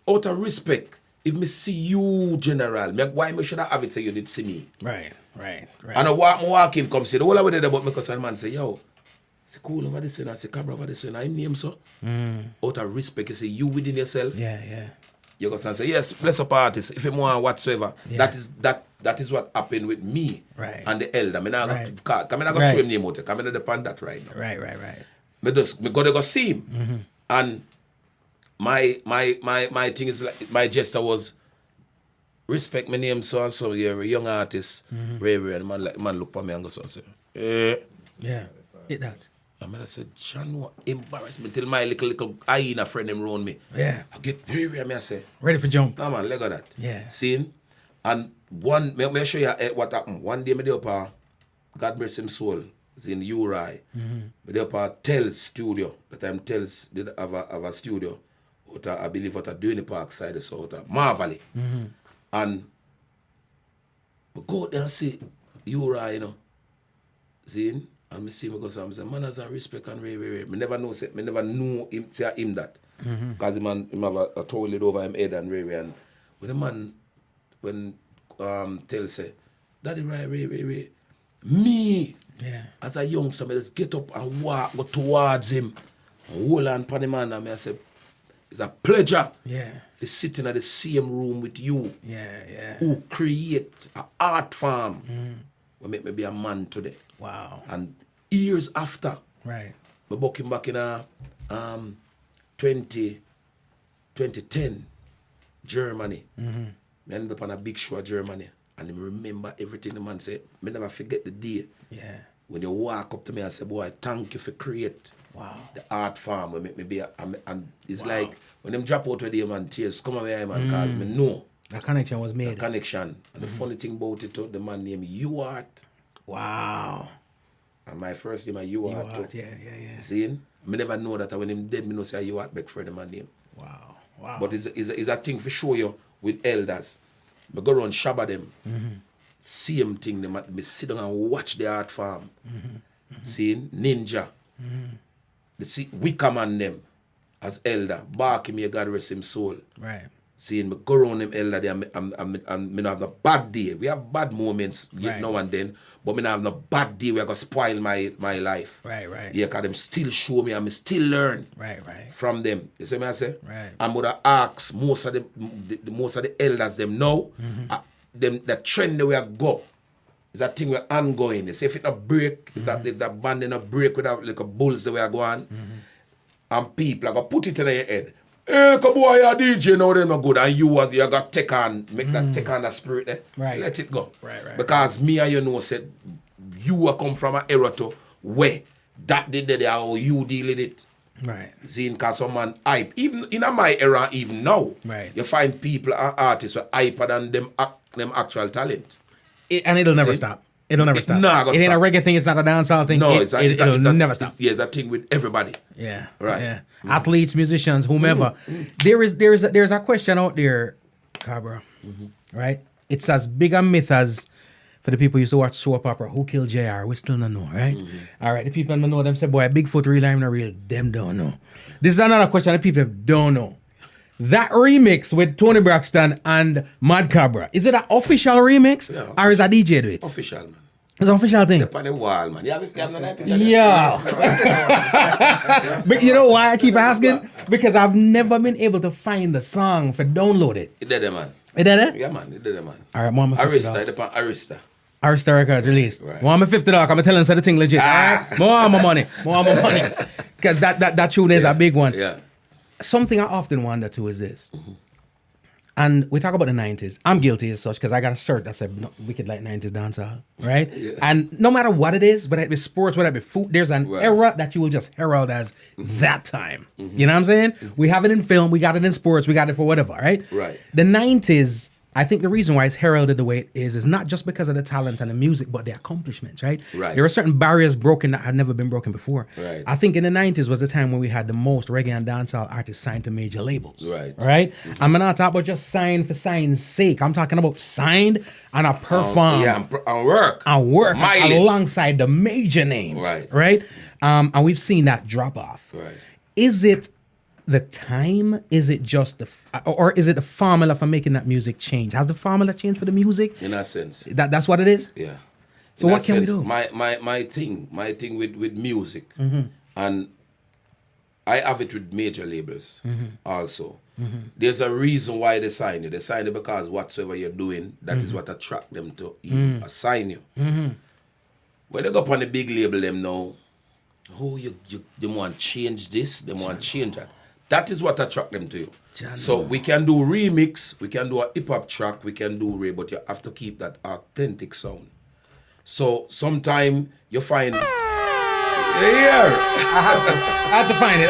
Out of respect, if me see you, general, why me should I have it say you did see me? Right. And I walk in, come say, the whole of it about me, because man say, yo, it's cool over this and I say, Cobra over this and I name so. Out of respect, you say, you within yourself. Yeah. You go and say, yes, bless up artist, if you want whatsoever. Yeah. That is what happened with me and the elder. I'm not going to show him name out. I'm not depend that right now. Right. Me go to go see him. And my thing is like, my gesture was respect my name so and so, you're a young artist, Ray, and man look for me and go so and say, Yeah. Hit that. I mean, I said, John, what embarrassment till my little hyena friend them round me. Yeah. I get very I say, Ready for jump. no man, leg of that. Yeah. Seeing? And may I show you what happened. One day, me dey up God bless him soul, is in Uri. Me dey up Tells studio. The time Tells did have a studio. I believe what I do in the park side, so out Marvally. And we go out there and see Uri, you know. Seeing? And me see me go some say, manners and respect and Ray. Me never know him say him that. Because the man him have a towel it over him head and Ray. And when the man tell say, Daddy Ray, me as a youngster, me just get up and walk go towards him. And hold on for the man and I say, it's a pleasure to sit in the same room with you. Who create an art farm will make me be a man today. Wow. And years after, Right. we book him back in 2010, Germany. I ended up on a big show in Germany. And I remember everything the man said. I never forget the day. Yeah. When you walk up to me and say, boy, thank you for create the art farm. Will make me be and it's like, when them drop out with them and tears come away, man, because me know. The connection was made. The connection. And the funny thing about it, the man named You Art. Wow. And my first name is You Art. Yeah. See? I never know that when him dead, me know say You Art back for the man name. Wow. But it's a thing for show you with elders. I go around Shabba them. Same thing, me sit down and watch the art farm. See? Ninja. The Wicker Man them as elder. Barky me, God rest him soul. Right. Seeing me go around them elder there and me not have no bad day. We have bad moments now and then, but me not have no bad day where I go spoil my life. Right. Yeah, because them still show me and me still learn Right. from them. You see me I say? Right. And would ask most of the elders them now, them the trend the way I go is a thing we're ongoing. You see if it not break, if that band not break without like a bulls the way I go on, and people I go put it in your head. Hey, come boy, you're a DJ now, they're not good. And you got take on that spirit there. Right. Let it go. Right. Because me and you know said, you come from an era to where that did it, how you deal with it. Right. Seeing because someone hype. Even in my era, even now, you find people, artists who are hyper than them actual talent. And it'll never stop. It'll never stop. It ain't a reggae thing. It's not a dancehall thing. No, it'll never stop. It's a thing with everybody. Yeah. Right. Yeah. Athletes, musicians, whomever. There's a question out there, Cobra. Right? It's as big a myth as for the people who used to watch soap opera. Who killed JR? We still don't know, right? All right. The people don't know them say, boy, Bigfoot real, I'm not real. Them don't know. This is another question that people don't know. That remix with Tony Braxton and Mad Cobra, is it an official remix or is a DJ do it? Official, man. It's an official thing. Up on the wall, man. You have no picture Yeah. But you know why I keep asking? Because I've never been able to find the song for download it. It did it, man. It did it? Yeah, man. It did it, man. All right, Mama. Arista, it upon Arista. Arista record release. Right. Mama $50. I'm telling you the thing legit. All right? More money. Because that tune is a big one. Yeah. Something I often wonder too is this. And we talk about the 90s. I'm guilty as such because I got a shirt that said Wicked Like 90s Dancehall, right? Yeah. And no matter what it is, whether it be sports, whether it be food, there's an era that you will just herald as that time. You know what I'm saying? We have it in film, we got it in sports, we got it for whatever, right? Right. The 90s, I think the reason why it's heralded the way it is not just because of the talent and the music, but the accomplishments, right? Right. There are certain barriers broken that had never been broken before. Right. I think in the 90s was the time when we had the most reggae and dancehall artists signed to major labels. Right. Right? I'm not talking about just signed for sign's sake. I'm talking about signed and a perform. And work. And work Mileage. alongside the major names. Right. Right? And we've seen that drop off. Right. Is it the time? Is it just or is it the formula for making that music change? Has the formula changed for the music? In a sense. That's what it is? Yeah. So what can we do? My thing with music, and I have it with major labels also. There's a reason why they sign you. They sign you because whatsoever you're doing, that is what attract them to even assign you. When they go up on the big label, them know, you want to change this, they want to change that. That is what attract them to you. So we can do remix, we can do a hip hop track, we can do reggae, but you have to keep that authentic sound. So sometime you find I had to find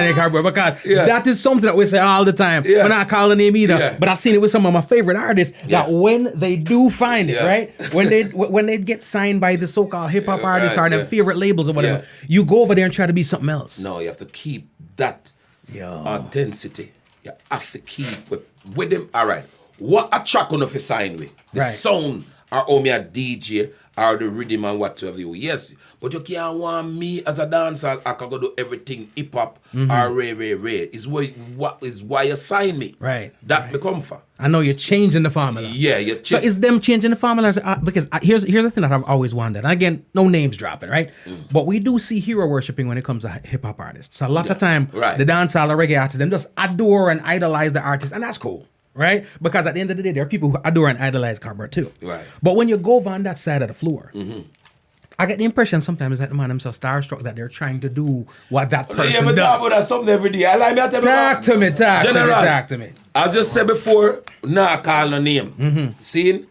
it, Cobra, because that is something that we say all the time. We're not calling the name either, but I've seen it with some of my favorite artists that when they do find it, right? When they get signed by the so-called hip-hop artists or their favorite labels or whatever, you go over there and try to be something else. No, you have to keep that authenticity. You have to keep with them. All right, what a track on if you sign with? The sound or oh me a DJ or the rhythm and whatever you. Yes, but you can't want me as a dancer. I can go do everything hip hop or ray. Is why you sign me. Right. That become for. I know you're changing the formula. Yeah, you're So is them changing the formula? Because here's the thing that I've always wondered. And again, no names dropping, right? But we do see hero worshipping when it comes to hip hop artists. So a lot of time, the dancehall or reggae artists, them just adore and idolize the artist, and that's cool, right? Because at the end of the day, there are people who adore and idolize Cobra too. Right. But when you go on that side of the floor, I get the impression sometimes that the man themselves starstruck that they're trying to do what that person but does. talk about that something every day. I like me. Talk to me. As I said before, nah call no name. See,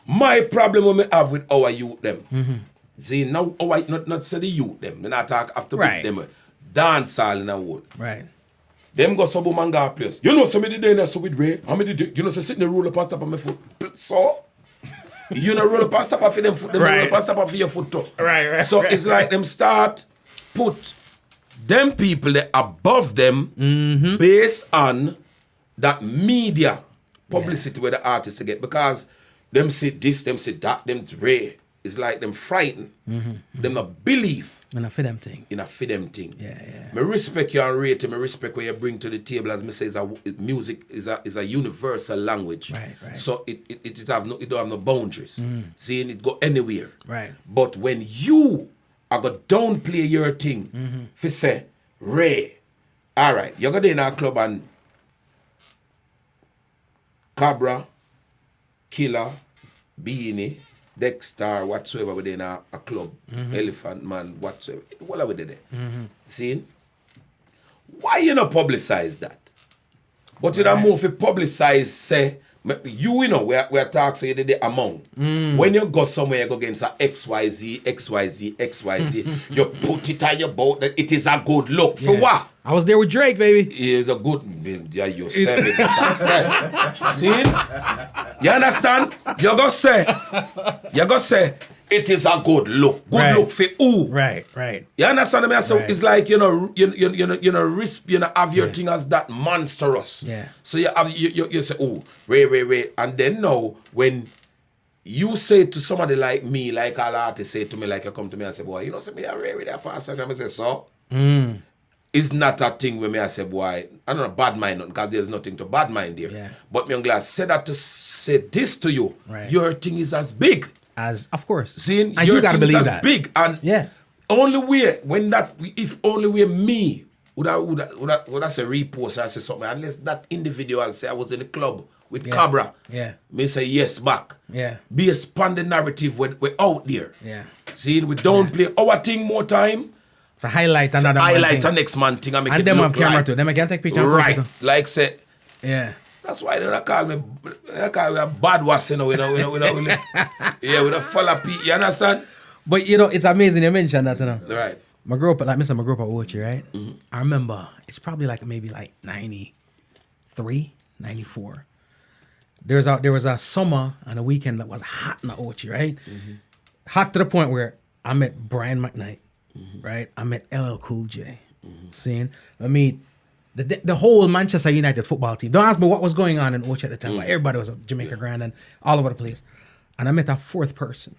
my problem when me have with our youth them. See, now our not say the youth them. Me not talk after with them. Dancehall in a whole. Right. Them go some woman go place. You know some of the day na so with Ray. How many you know say sitting the roll up and stop on my foot. So you know roll up and stop off for them foot. Them roll up and stop off for your foot too. Right. So it's like them start put them people that above them based on that media publicity where the artists get, because them say this, them say that, them Ray. It's like them frightened. Them not believe In a for them thing. in a for them thing. Yeah. Me respect you and rate you. Me respect what you bring to the table. As me say, music is a universal language. Right. So it don't have no boundaries. Seeing it go anywhere. Right. But when you are gonna downplay your thing, if you say Ray, all right, you go there in our club and Cobra, Killer, Beanie, Dexta, whatsoever within a club, Elephant Man, whatsoever, whatever we did there. See? Why you not publicize that? But you don't move to publicize, say, you know, we're talking so you did the amount. When you go somewhere, you go against a XYZ, you put it on your boat that it is a good look. For what? I was there with Drake, baby. It is a good, yeah, you said it. See? You understand? You go say, it is a good look. Good look for who? Right. You understand me? So Right. it's like you risk, have your thing as that monstrous. Yeah. So you say, oh, Ray, and then now when you say to somebody like me, like all artists say to me, like you come to me and say, boy, say me a Ray with that pastor, and I say, so. It's not a thing where me I say, boy, I don't know, bad mind, because there's nothing to bad mind there. Yeah. But me I'm glad say that to say this to you. Right. Your thing is as big. As of course. Seeing and your you gotta thing is believe as that. big. And only way if only way me would I say repost or say something, unless that individual say I was in the club with Cobra. Yeah. Me say yes back. Yeah. Be a span the narrative we're out there. Yeah. See, we don't play our thing more time. For highlight another Highlight a next man thing and make and it them look have camera like, too. Them can take picture. right. Like say, Yeah. that's why they don't call me a bad was, with a follow P. You understand? But it's amazing you mentioned that, Right. My grew up Ochi, right? I remember it's probably maybe 93, 94. There was a summer and a weekend that was hot in the Ochi, right? Hot to the point where I met Brian McKnight, right? I met LL Cool J. I meet the whole Manchester United football team. Don't ask me what was going on in Ochi at the time, but everybody was at Jamaica Grand and all over the place. And I met a fourth person.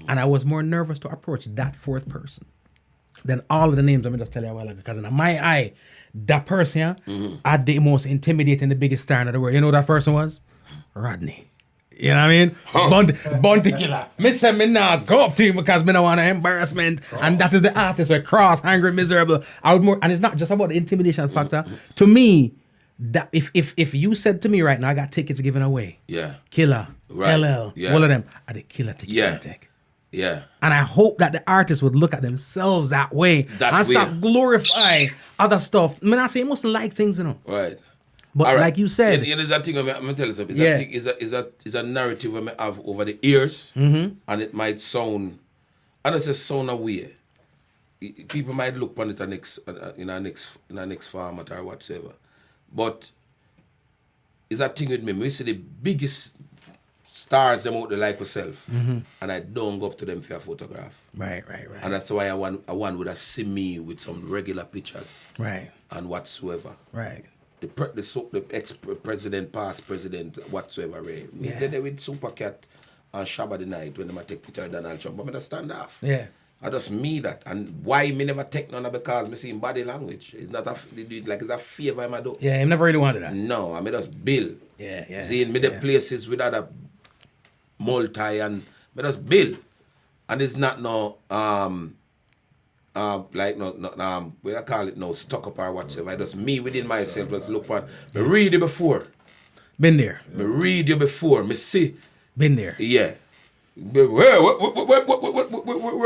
And I was more nervous to approach that fourth person than all of the names I'm just tell you a while ago. Because in my eye, that person had the most intimidating, the biggest star in the world. You know who that person was? Rodney. You know what I mean? Bounty killer. Me say me not go up to him because me don't want embarrassment. And that is the artist, a cross, angry, miserable. And it's not just about the intimidation factor. To me, that if you said to me right now, I got tickets given away. Yeah. Killer, Right. LL, Yeah. all of them are the killer ticket. Yeah. Take. Yeah. And I hope that the artists would look at themselves that way and stop glorifying other stuff. I mean, I say you must like things, Right. But All right. like you said, there's that thing I'm gonna tell you something. It's a narrative I have over the years, and it might sound, and it's a sound away. People might look upon it in a next format or whatsoever, but it's a thing with me. We see the biggest stars them out there like myself, and I don't go up to them for a photograph. right. And that's why I want would have seen me with some regular pictures, Right. and whatsoever. Right. The ex-president, past president, whatsoever, right? Yeah. They're with Supercat on Shabbat night when I take picture of Donald Trump, but I just stand off. Yeah. I just me that. And why me never take none because me see him body language. It's not they do it like it's a favor I do. Yeah, he never really wanted that. No, I mean just bill. Yeah. Seeing me the places with other multi and me just bill. And it's not no like no what I call it no stuck up or whatever. I just me within myself just look on. Me read you before. Been there. Me read you before. Me see. Been there. Yeah. Where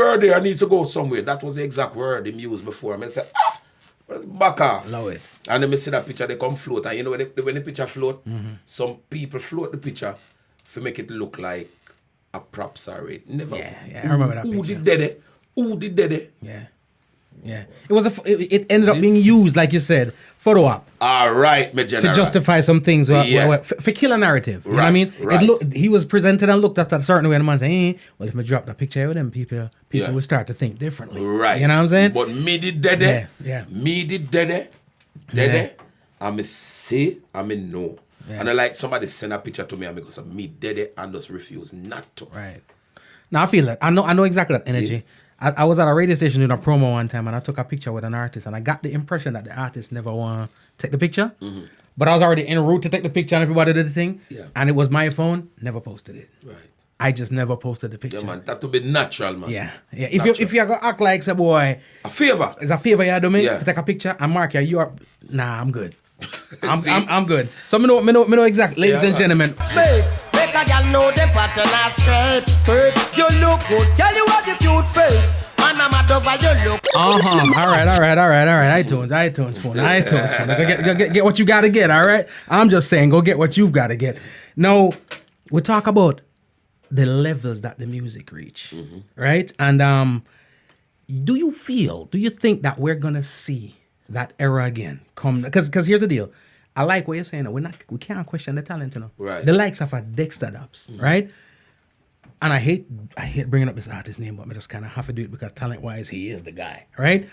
are they? I need to go somewhere. That was the exact word him used before. I said, let's back off. Love it. And then me see that picture, they come float. And you know when the picture float, some people float the picture to make it look like a props or it. Never. Yeah, I remember that Who picture. did it? Who did it? Yeah. It was it ended up being used, like you said, photo op. All right, my general. To justify some things, Yeah. for kill a narrative. You know what I Right, mean? right. He was presented and looked at a certain way, and the man said, well, if I drop that picture with them, people Yeah. will start to think differently. Right. You know what I'm saying? But me did it. Yeah. Me did it. I me say, I me know. Yeah. And I like somebody send a picture to me and because of me did it and just refuse not to. Right. Now I feel that. I know exactly that energy. I was at a radio station doing a promo one time and I took a picture with an artist and I got the impression that the artist never want to take the picture. But I was already en route to take the picture and everybody did the thing. Yeah. And it was my phone, never posted it. Right. I just never posted the picture. Yeah, man. That to be natural, man. Yeah. If you're gonna act like say boy, A favor. it's a favor you do me. Yeah. If you take a picture and mark you are I'm good. See? I'm good. So me know exactly, ladies and gentlemen. Make a girl know them pattern and skirt. You look good, girl. You have the cute face. And I'm a dog, you look. All right. iTunes phone. Go get what you gotta get. All right. I'm just saying, go get what you've gotta get. Now, we talk about the levels that the music reach, right? And do you think that we're gonna see that era again come? Because here's the deal. I like what you're saying. We can't question the talent, you know. Right. The likes of a Dexta Daps, right? And I hate bringing up this artist's name, but I just kind of have to do it because talent-wise, he is the guy, right?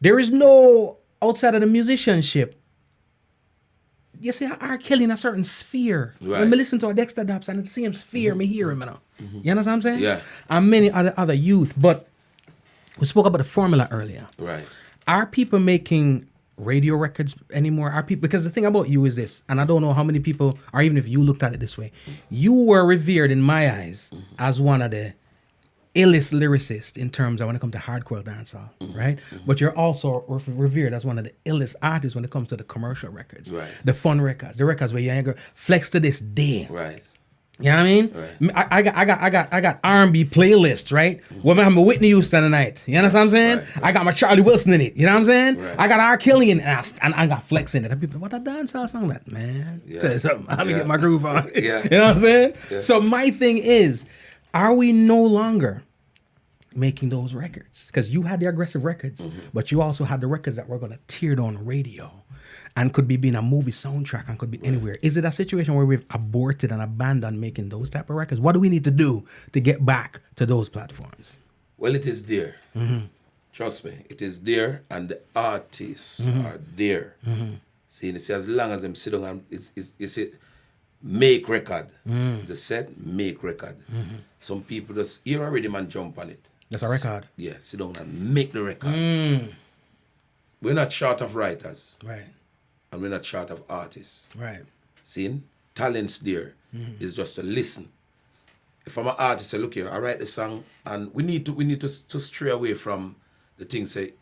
There is no, outside of the musicianship, you see R. Kelly in a certain sphere. Right. When I listen to a Dexta Daps and it's the same sphere, me hear him, you know. You understand what I'm saying? Yeah. And many other youth. But we spoke about the formula earlier. Right. Are people making radio records anymore? Are people, because the thing about you is this, and I don't know how many people, or even if you looked at it this way, you were revered in my eyes as one of the illest lyricists in terms of when it comes to hardcore dancehall, right? But you're also revered as one of the illest artists when it comes to the commercial records, Right. the fun records, the records where you flex to this day. Right. You know what I mean? Right. I got R&B playlists, right? Where I have my Whitney Houston tonight. You understand what I'm saying? Right. I got my Charlie Wilson in it. You know what I'm saying? Right. I got R. Kelly in it, and I got Flex in it. And people, what a dancehall song that, man? Yeah. Tell you something. I'm gonna Yeah. get my groove on. Yeah. You know what I'm saying? Yeah. So my thing is, are we no longer making those records? Because you had the aggressive records, but you also had the records that were gonna tear down radio. And could be being a movie soundtrack and could be anywhere. Is it a situation where we've aborted and abandoned making those type of records? What do we need to do to get back to those platforms? Well, it is there. Trust me, it is there, and the artists are there. See, as long as them sit down and it's make record. They said make record. Some people just hear already man jump on it. That's a record. Yeah, sit down and make the record. We're not short of writers, Right, and we're not short of artists. right. Seeing talents there is just to listen. If I'm an artist, I look here, I write the song, and we need to stray away from the thing. Say,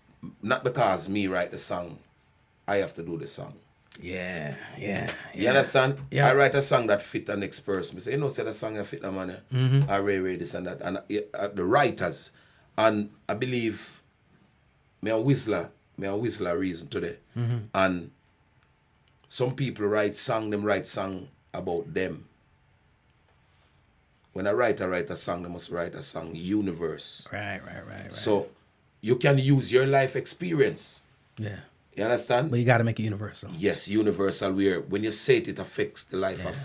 not because me write the song, I have to do the song. Yeah. You understand? Yeah. I write a song that fit the next person. I say, you know, say the song that fit the man. I read this and that, and the writers, and I believe me a whistler reason today, and some people write song about them. When I write a song, they must write a song universe. Right. So you can use your life experience. Yeah. You understand? But you got to make it universal. Yes, universal, where when you say it, it affects the life of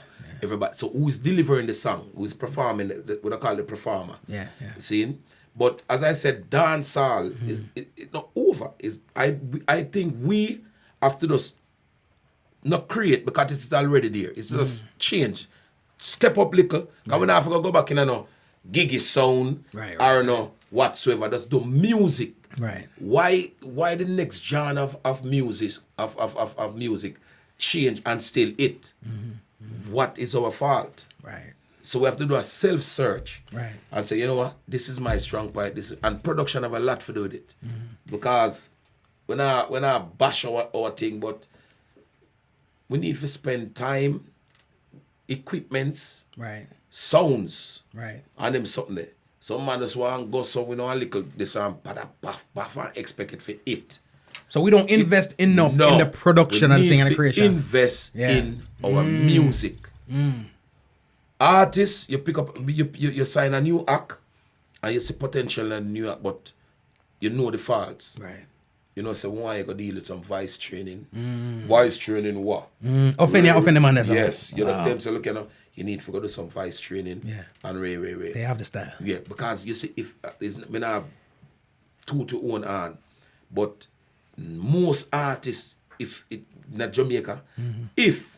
everybody. So who's delivering the song? Who's performing, what I call the performer? Yeah. See? But as I said, dancehall is it not over. I think we have to just not create because it's already there. It's just change step up little. Because we not have to go back in no giggy sound or no whatsoever. Just do music. Right. Why the next genre of music of music change and still it? What is our fault? Right. So we have to do a self-search. Right. And say, you know what, this is my strong point. And production have a lot to do with it. Because when I bash our thing, but we need to spend time, equipments, Right. sounds, Right. and them something there. Some man just want to go so we know a little this and baff and expect it for it. So we don't invest enough in the production and thing and the creation. Invest in our music. Artists, you pick up, you sign a new act, and you see potential in a new act, but you know the faults. Right. You know, so why you go deal with some voice training? Voice training what? Offend the man as well. Yes, you understand. So look, you need to go do some voice training. Yeah. And Ray. They have the style. Yeah, because you see, if we not two to own on, but most artists, if it not Jamaica, if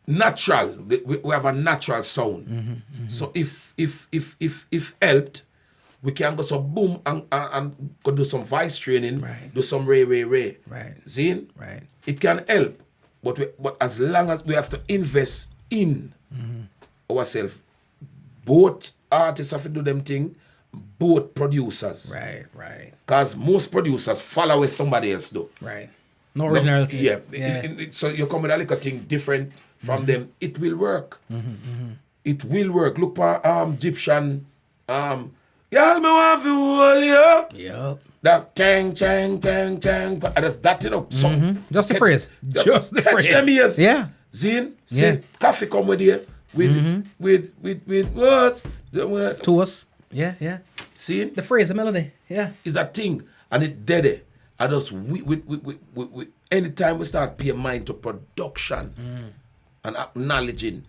natural, we have a natural sound. So if helped, we can go some boom and go do some voice training, do some Ray. Right. See? Right. It can help, but as long as we have to invest in ourselves, both artists have to do them thing, both producers. Right. Because most producers follow what somebody else do. Right. No originality. Yeah. So you come with a little thing different from them, it will work. It will work. Look for Egyptian y'all me want to hold you. Yep. That chang. That's that, you know. So Just the phrase. Just the catch phrase. them ears. Yeah. Zin, Yeah. coffee come with you. With us. To us. Yeah. See? The phrase, the melody. Yeah. Is a thing. And it dead. And just we anytime we start paying mind to production and acknowledging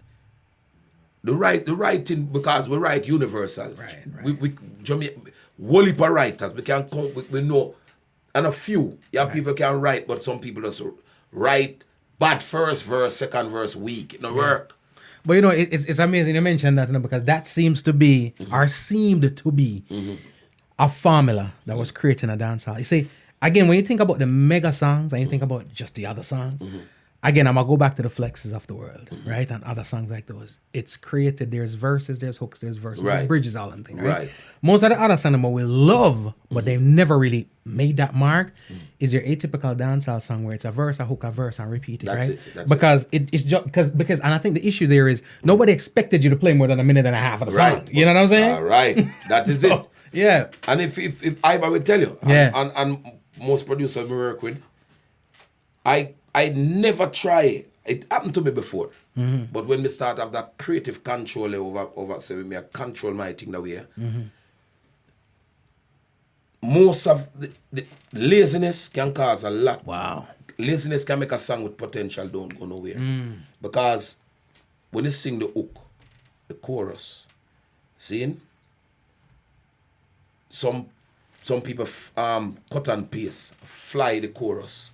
the right thing, because we write universal. Right. We whole heap of writers. We can come, we know. And a few. You have people can write, but some people just write bad first verse, second verse weak. It no work. But you know, it's amazing you mentioned that, you know, because that seems to be, or seemed to be, a formula that was created in a dancehall. You see, again, when you think about the mega songs and you think about just the other songs, again, I'm going to go back to the Flexes of the world, right? And other songs like those. It's created, there's verses, there's hooks, there's verses, there's bridges, all them things, right? Most of the other songs we love, but they've never really made that mark, is your atypical dancehall song where it's a verse, a hook, a verse, and repeat it, right? Because it's just, because, and I think the issue there is nobody expected you to play more than a minute and a half of the song. You know what I'm saying? All right. That is it. Yeah. And if I will tell you, and most producers we work with, I never try. It happened to me before. But when we start have that creative control over say me, I control my thing that way. Most of the laziness can cause a lot. Wow. Laziness can make a song with potential don't go nowhere. Because when you sing the hook, the chorus, seeing some people cut and paste, fly the chorus,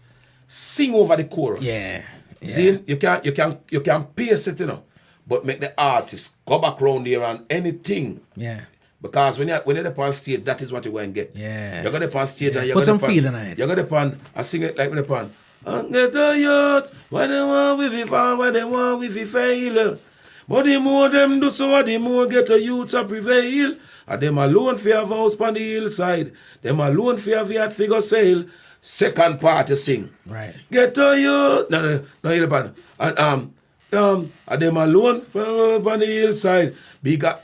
sing over the chorus. Yeah. See, you can paste it, you know, but make the artist go back round there and anything. Yeah. Because when you're up on stage, that is what you want to get. Yeah. You're going to up stage and you're put going some feeling in it. You're going to I sing it like with the pan. And Ghetto Youths, what they want with you fall, what they want with you fail. But the more them do so, the more Ghetto Youths a prevail. And them alone for have house on the hillside. Them alone for have yard figure sale. Second part to sing. Right. Ghetto Youths. No, hear the pan. And them alone for on the hillside. Bigger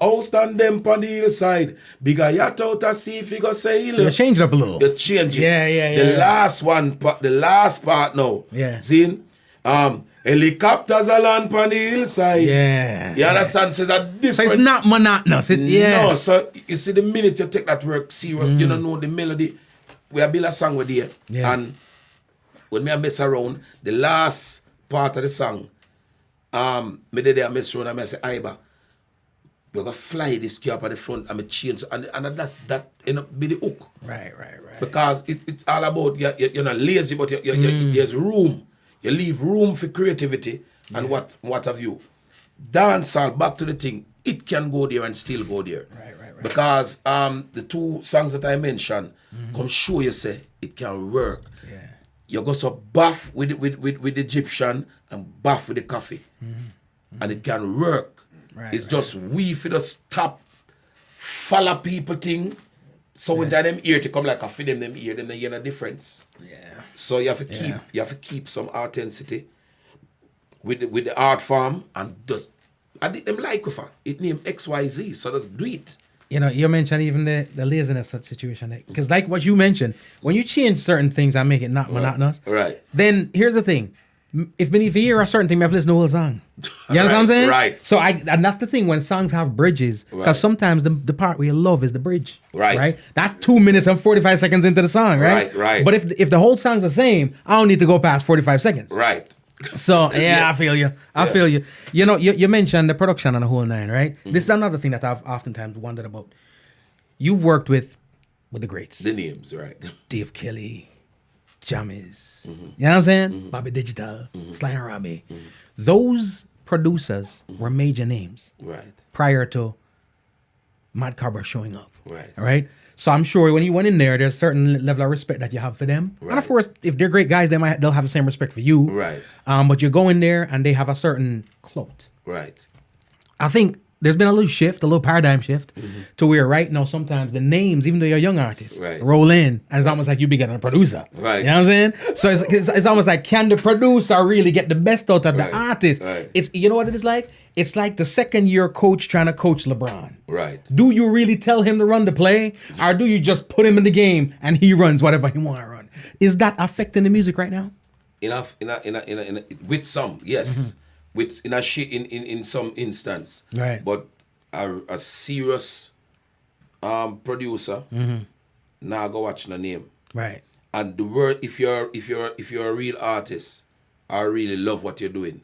house than them on the hillside. Bigger yacht out at sea figure sail. So you change it up a little. You change it. Yeah. The last part now. Yeah. See? Helicopters are land on the hillside. Yeah. You understand? So that different. So it's not monotonous. No, so you see the minute you take that work serious, you don't know the melody. We have built a song with you. Yeah. And when I mess around, the last part of the song, me did I mess around and I say, Iba, you're gonna fly this key up at the front and me change and that end up be the hook. Right. Because it's all about you're not lazy, but there's room. You leave room for creativity, and what have you. Dancehall, back to the thing, it can go there and still go there. Right. Because the two songs that I mentioned come show you say it can work. Yeah. You go so buff with the Egyptian and buff with the coffee. And it can work. Right, It's just we for the stop follow people thing. So when them ear to come like I feed them ear, then they hear the difference. Yeah. So you have to keep some authenticity with the art form and just I did them like with her. It named XYZ, so just do it. You know, you mentioned even the laziness situation. Because like what you mentioned, when you change certain things and make it not monotonous, Right. then here's the thing. If beneath you hear a certain thing, you have to listen to the whole song. You understand what I'm saying? Right. So and that's the thing when songs have bridges, because Right. sometimes the part we love is the bridge. Right. That's 2 minutes and 45 seconds into the song, right? Right. But if the whole song's the same, I don't need to go past 45 seconds. Right. So I feel you. I feel you. You know, you mentioned the production on the whole nine, right? This is another thing that I've oftentimes wondered about. You've worked with the greats. The names, right. Dave Kelly, Jammys. You know what I'm saying? Bobby Digital, Sly and Robbie. Those producers were major names Right. prior to Mad Cobra showing up. Right. All right. So I'm sure when you went in there, there's a certain level of respect that you have for them. And of Right. course, if they're great guys, they'll have the same respect for you. Right. But you go in there and they have a certain clout. Right. I think there's been a little paradigm shift to where right now sometimes the names, even though you're a young artist, Right. roll in and it's almost like you be getting a producer. Right. You know what I'm saying? So it's almost like, can the producer really get the best out of the Right. artist? Right. It's, you know what it is like? It's like the second year coach trying to coach LeBron. Right. Do you really tell him to run the play, or do you just put him in the game and he runs whatever he want to run? Is that affecting the music right now? With some, yes. With in some instance. Right. But a serious producer now go watch the name. Right. And the word if you're a real artist, I really love what you're doing.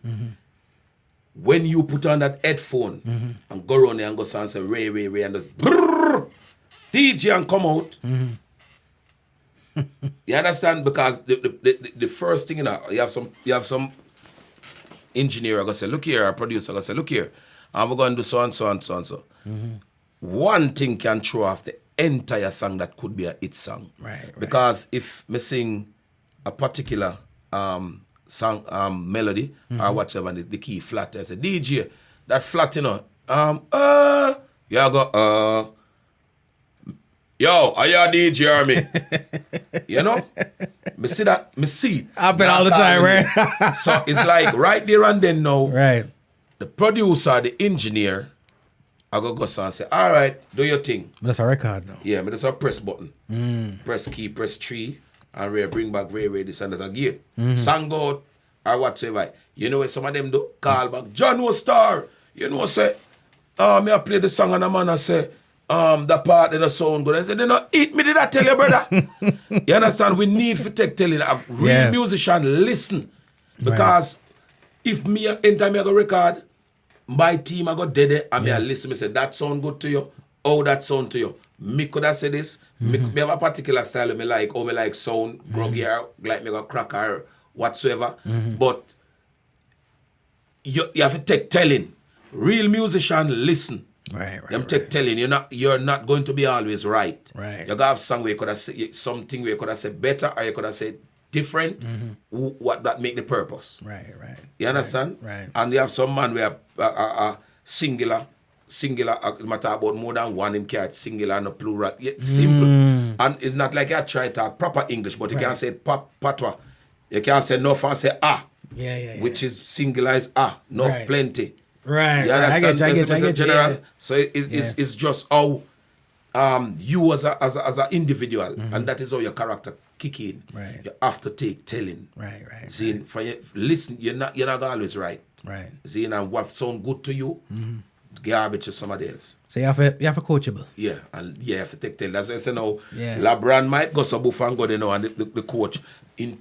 When you put on that headphone and go around there and go sound and say Ray and just brrr, DJ and come out. You understand? Because the first thing, you know, you have some engineer gonna say, look here, a producer gonna say, look here, and we're gonna do so and so and so and so. One thing can throw off the entire song that could be a hit song. Right. Because if me sing a particular song melody or whatever, and the key flat, I say, DJ, that flat, you know, you go, yo, are you a DJ or me? You know? Me see that, me see it. Happen all the time, right? So it's like right there and then now, Right. the producer, the engineer, I go and say, all right, do your thing. That's a record now. Yeah, me just a press button. Press key, press 3, and bring back Ray, this and that again. Song out, or whatever. You know what some of them do? Call back, John was star. You know, say, me I play the song and the man I say, the part that the sound good. I said, they not eat me, did I tell you, brother? You understand? We need to take telling a real musician listen. Because if me anytime I go record, my team I go dead and me I listen, me say that sound good to you, oh that sound to you. Me could have said this, me have a particular style me like, me like sound, groggy or like me go crack or whatsoever. But you have to take telling. Real musician listen. Right. Them take telling you're not going to be always right. Right. You gotta have song where you could have said something where you could have said better or you could have said different. What that make the purpose. Right. You understand? Right. And you have some man where singular matter about more than one him can't singular and a plural. Simple. And it's not like you try to talk proper English, but you can't say patwa. You can't say no and say Yeah. which is singular is no plenty. Right. You understand? I get you. General. Yeah. So it's just how you as an individual, and that is how your character kick in. Right. You have to take telling. Right. See, for you, listen, you're not always right. Right. See, and what sound good to you, garbage to somebody else. So you have a coachable. Yeah, and you have to take tell. That's why I say now, Yeah. LeBron might go so buff and go there now, and the coach. And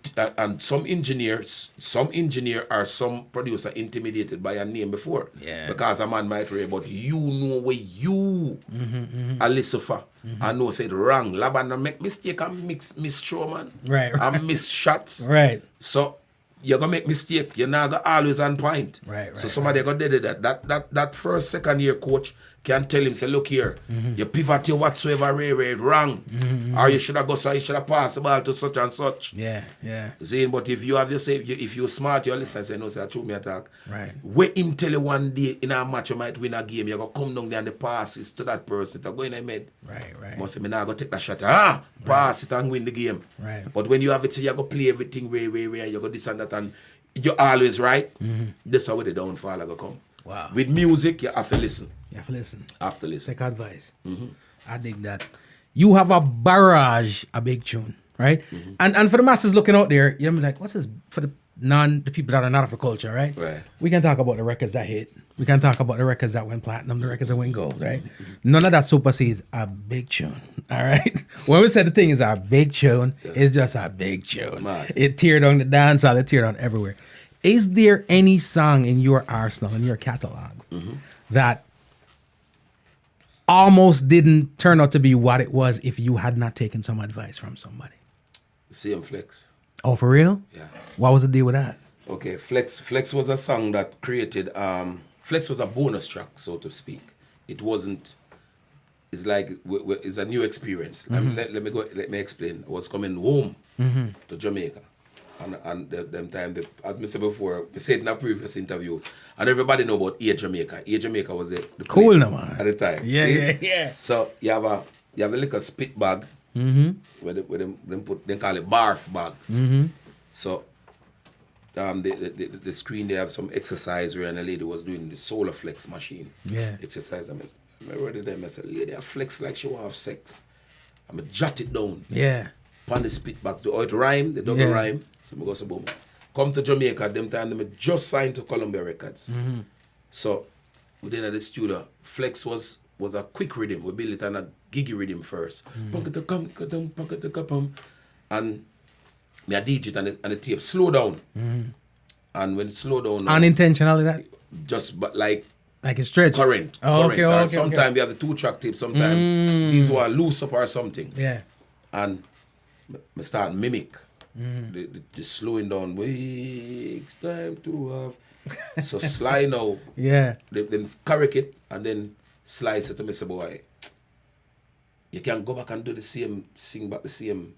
some engineer or some producer intimidated by a name before. Yeah. Because a man might read, but you know where you are listen for. I know said wrong. Laban make mistake and miss throw, man. Right. And miss shots. Right. So you're gonna make mistake. You're not gonna always on point. Right. So somebody got did that. That first, second year coach can tell him, say, look here, you pivot your whatsoever Ray wrong. Or you should have go so you should have passed the ball to such and such. Yeah. Zane, but if you have yourself, if you're smart, you listen and say, no, say, I true me attack. Right. Wait him tell you one day in a match you might win a game, you're gonna come down there and the pass is to that person. It'll go in the mid. Right. Must say, me now go take that shot. Pass it and win the game. Right. But when you have it, so you go play everything Ray, you go this and that, and you're always right. That's how the downfall go come. Wow. With music, you have to listen. You have to listen. Have to listen. Take advice. I dig that. You have a barrage, a big tune, right? And for the masses looking out there, you're like, what's this for the people that are not of the culture, right? Right. We can talk about the records that hit. We can talk about the records that went platinum, the records that went gold, right? None of that supersedes a big tune, all right? When we said the thing is a big tune, it's just a big tune. Mad. It teared on the dancehall, it teared on everywhere. Is there any song in your arsenal, in your catalog, that almost didn't turn out to be what it was if you had not taken some advice from somebody? CM Flex. Oh, for real? Yeah. What was the deal with that? Okay, Flex was a song that created, Flex was a bonus track, so to speak. It wasn't, it's like, it's a new experience. Let me explain. I was coming home to Jamaica. And them time, as I said before, I said in our previous interviews, and everybody know about Air Jamaica. Air Jamaica was the Cool, play no, man. at the time. Yeah. So you have a little spit bag, where they call it barf bag. So the screen they have some exercise where and a lady was doing the solar flex machine. Yeah. Exercise. I remember them. I said, lady, I flex like she want to have sex. I'm gonna jot it down. Yeah. Pan the spit back. The it rhyme, the double rhyme. So I go so boom. Come to Jamaica, them time they just signed to Columbia Records. So within the studio, Flex was a quick rhythm. We built it on a giggy rhythm first. And me a DJ it and the tape slow down. And when it slow down, Unintentionally that? just but like Like it's stretched? current. Oh, current. okay. Sometimes we have the 2-track tape, sometimes these were loose up or something. Yeah. And I start mimic the slowing down. Wakes time to have. So Sly now. Yeah. Then correct it and then Sly said to me, say, boy, you can go back and do the same, sing back the same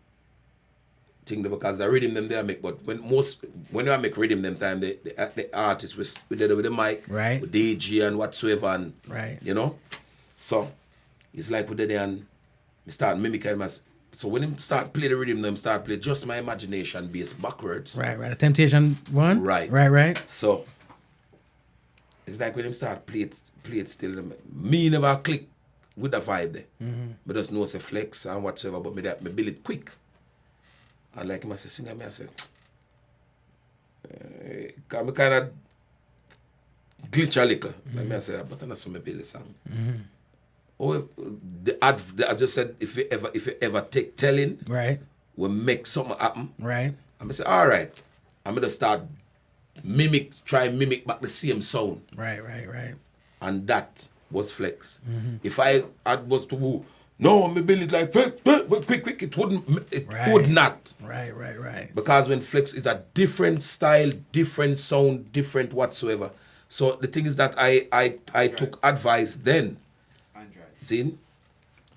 thing because the rhythm them there make. But when you make rhythm them time, the artists with the mic, Right. with DJ and whatsoever, and Right. you know. So it's like we did there and we start mimicking my. So when him start play the rhythm, them start play just my imagination based backwards. Right. A Temptation one? Right. So it's like when him start play it still. Me never click with the vibe there. But just know say flex and whatsoever, but me build it quick. And like him I say singer, me I say, I kind of glitch a little. Like me I say, but I'm not so me build the song. Or I just said, if you ever take telling, Right. will make something happen. Right. I'm gonna say, all right, I'm gonna start try mimic back the same sound, Right. and that was Flex. If I was to no, me build it like Flex, quick, it would not. Right. Because when Flex is a different style, different sound, different whatsoever. So the thing is that I took advice then. See,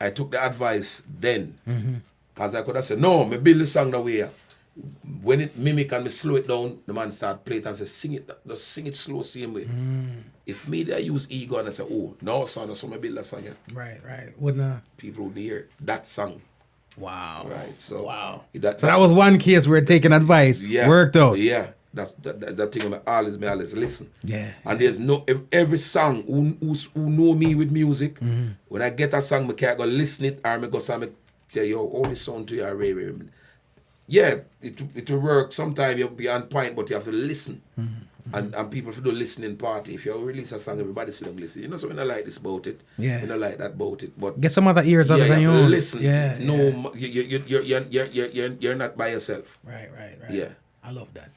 I took the advice then. Because I could have said, no, me build the song the way. When it mimic and me slow it down, the man start play it and say, sing it, just sing it slow same way. If me there use ego and I say, oh, no son, so me build a song. Right. Wouldn't People would hear that song. Wow. Right. So Wow. That was one case where taking advice worked out. Yeah. That's that thing I always listen. Yeah. And there's no every song who know me with music, when I get a song, I can't go listen it or I go say, tell you all this sound to you Ray. Yeah, it will work. Sometimes you'll be on point, but you have to listen. And people if you do listening party, if you release a song, everybody sit and listen. You know, so when I like this about it, Yeah. when I like that about it, but Get some other ears other than you your have to own. listen. Yeah. No, you're not by yourself. Right. Yeah. I love that.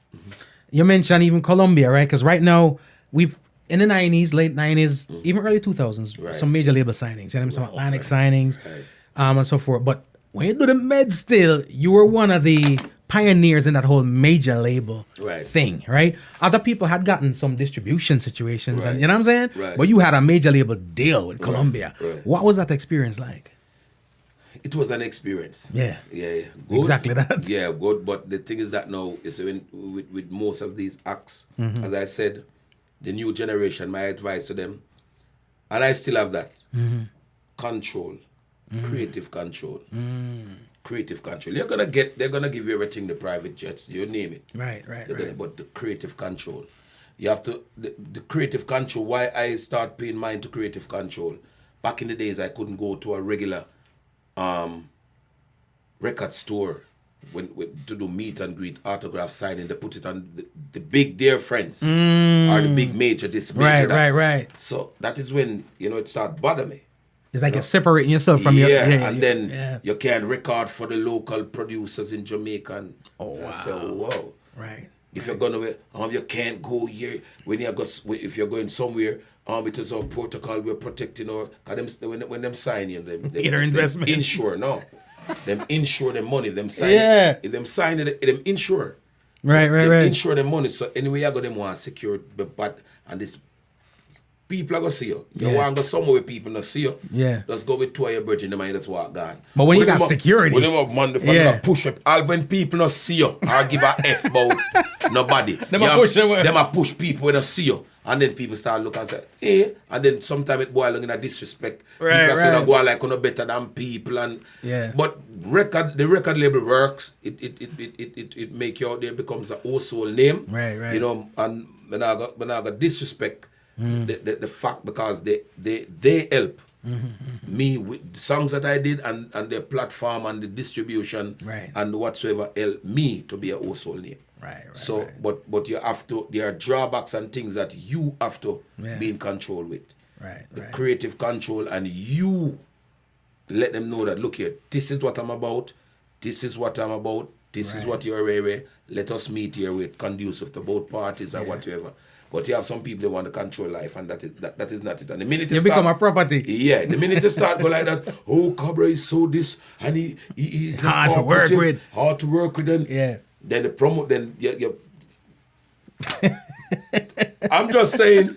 You mentioned even Colombia, right? Because right now we've in the 90s, late 90s, even early 2000s, Right. some major label signings, you know, some Atlantic signings, Right. and so forth. But when you do the med still, you were one of the pioneers in that whole major label Right. thing, right? Other people had gotten some distribution situations, and Right. you know what I'm saying? Right. But you had a major label deal with Columbia. Right. What was that experience like? It was an experience. Yeah. Yeah. Good. Exactly that. Yeah, good. But the thing is that now is with most of these acts, Mm-hmm. as I said, the new generation, my advice to them, and I still have that, Mm-hmm. control, creative control. Creative control. They're gonna give you everything, the private jets, you name it. Right. But the creative control. You have to, the creative control, why I start paying mind to creative control. Back in the days, I couldn't go to a regular record store when to do meet and greet, autograph signing. They put it on the big dear friends or the big major, this major, that. Right. So that is when, it started bother me. It's like you're separating yourself from your... And then you can record for the local producers in Jamaica. And I say, wow. Right. If you're gonna, you can't go here when you go. If you're going somewhere, it is our protocol. We're protecting our. Cause them, when them sign you, them investment. Insure them insure them money. Them sign. Yeah. If them sign it, them insure. Right. Insure them money. So anyway, I got them want secure, but and this. People are gonna see you. You want to go somewhere where people not see you. Yeah. Just go with two of your bridge in the mind, just walk down. But when you got security. When them have man, push up. All when people not see you, or give a F about nobody. Them a push them. Them a push people when they see you. And then people start looking and say, hey. And then sometimes it boil in a disrespect. Right, people say they go like better than people. But the record label works. It make you out there becomes a household name. Right. And when I got disrespect, the fact because they help me with the songs that I did and the platform and the distribution and whatsoever help me to be a household name. Right. So, but you have to. There are drawbacks and things that you have to be in control with. Right. Creative control, and you let them know that look here, this is what I'm about. This is what I'm about. This is what you're aware. Let us meet here with conducive to both parties or whatever. But you have some people that want to control life, and that is not it. And the minute you become a property. Yeah, the minute you start go like that, Cobra is so this, and he's hard to work with. Hard to work with, and then the promote, then you I'm just saying,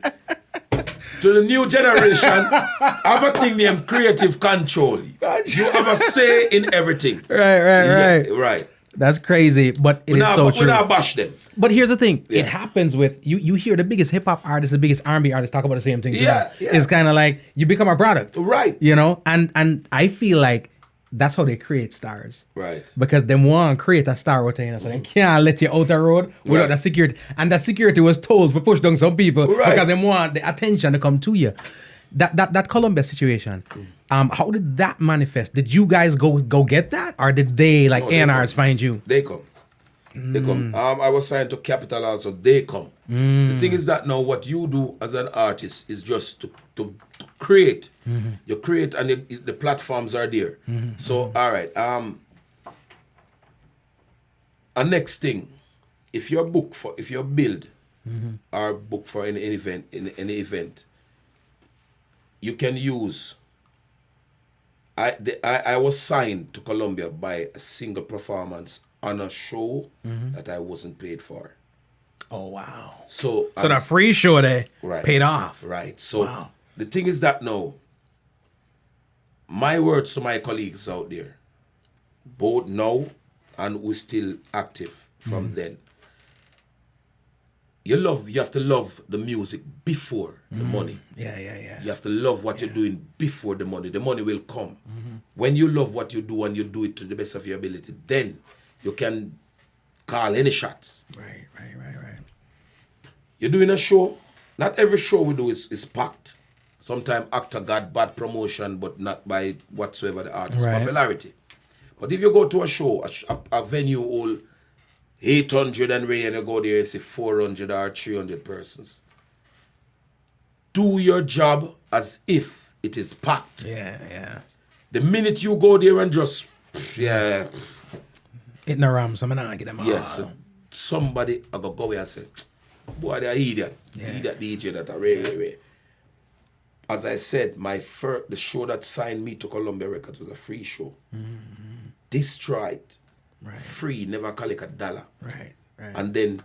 to the new generation, have a thing named creative control. You have a say in everything. Right. That's crazy, but it is so true. We not bash them. But here's the thing: it happens with you. You hear the biggest hip hop artists, the biggest R&B artists talk about the same thing. It's kind of like you become a product, right? And I feel like that's how they create stars, right? Because they want to create a star routine, so they can't let you out the road without that security. And that security was told to push down some people because they want the attention to come to you. That Columbia situation, how did that manifest? Did you guys go get that, or did they A&Rs find you? They come. They come. I was signed to Capital also. They come. The thing is that now what you do as an artist is just to create. You create, and the platforms are there. So all right. A next thing, if you're build or book for any event. You can use. I was signed to Columbia by a single performance on a show that I wasn't paid for. Oh wow! So that free show they paid off. Right. So the thing is that now, my words to my colleagues out there, both now and we're still active from then. You have to love the music before the money. Yeah. You have to love what you're doing before the money. The money will come. When you love what you do and you do it to the best of your ability, then you can call any shots. Right. You're doing a show. Not every show we do is packed. Sometimes actor got bad promotion, but not by whatsoever the artist's popularity. But if you go to a show, a venue all 800 and rain, you go there, you see 400 or 300 persons. Do your job as if it is packed. Yeah. The minute you go there and just, hitting the rams, I'm not get them. Yes, somebody I go away and say, boy, they're idiot. Idiot DJ that are really. As I said, the show that signed me to Columbia Records was a free show. Destroyed. free, never collect $1. Right. And then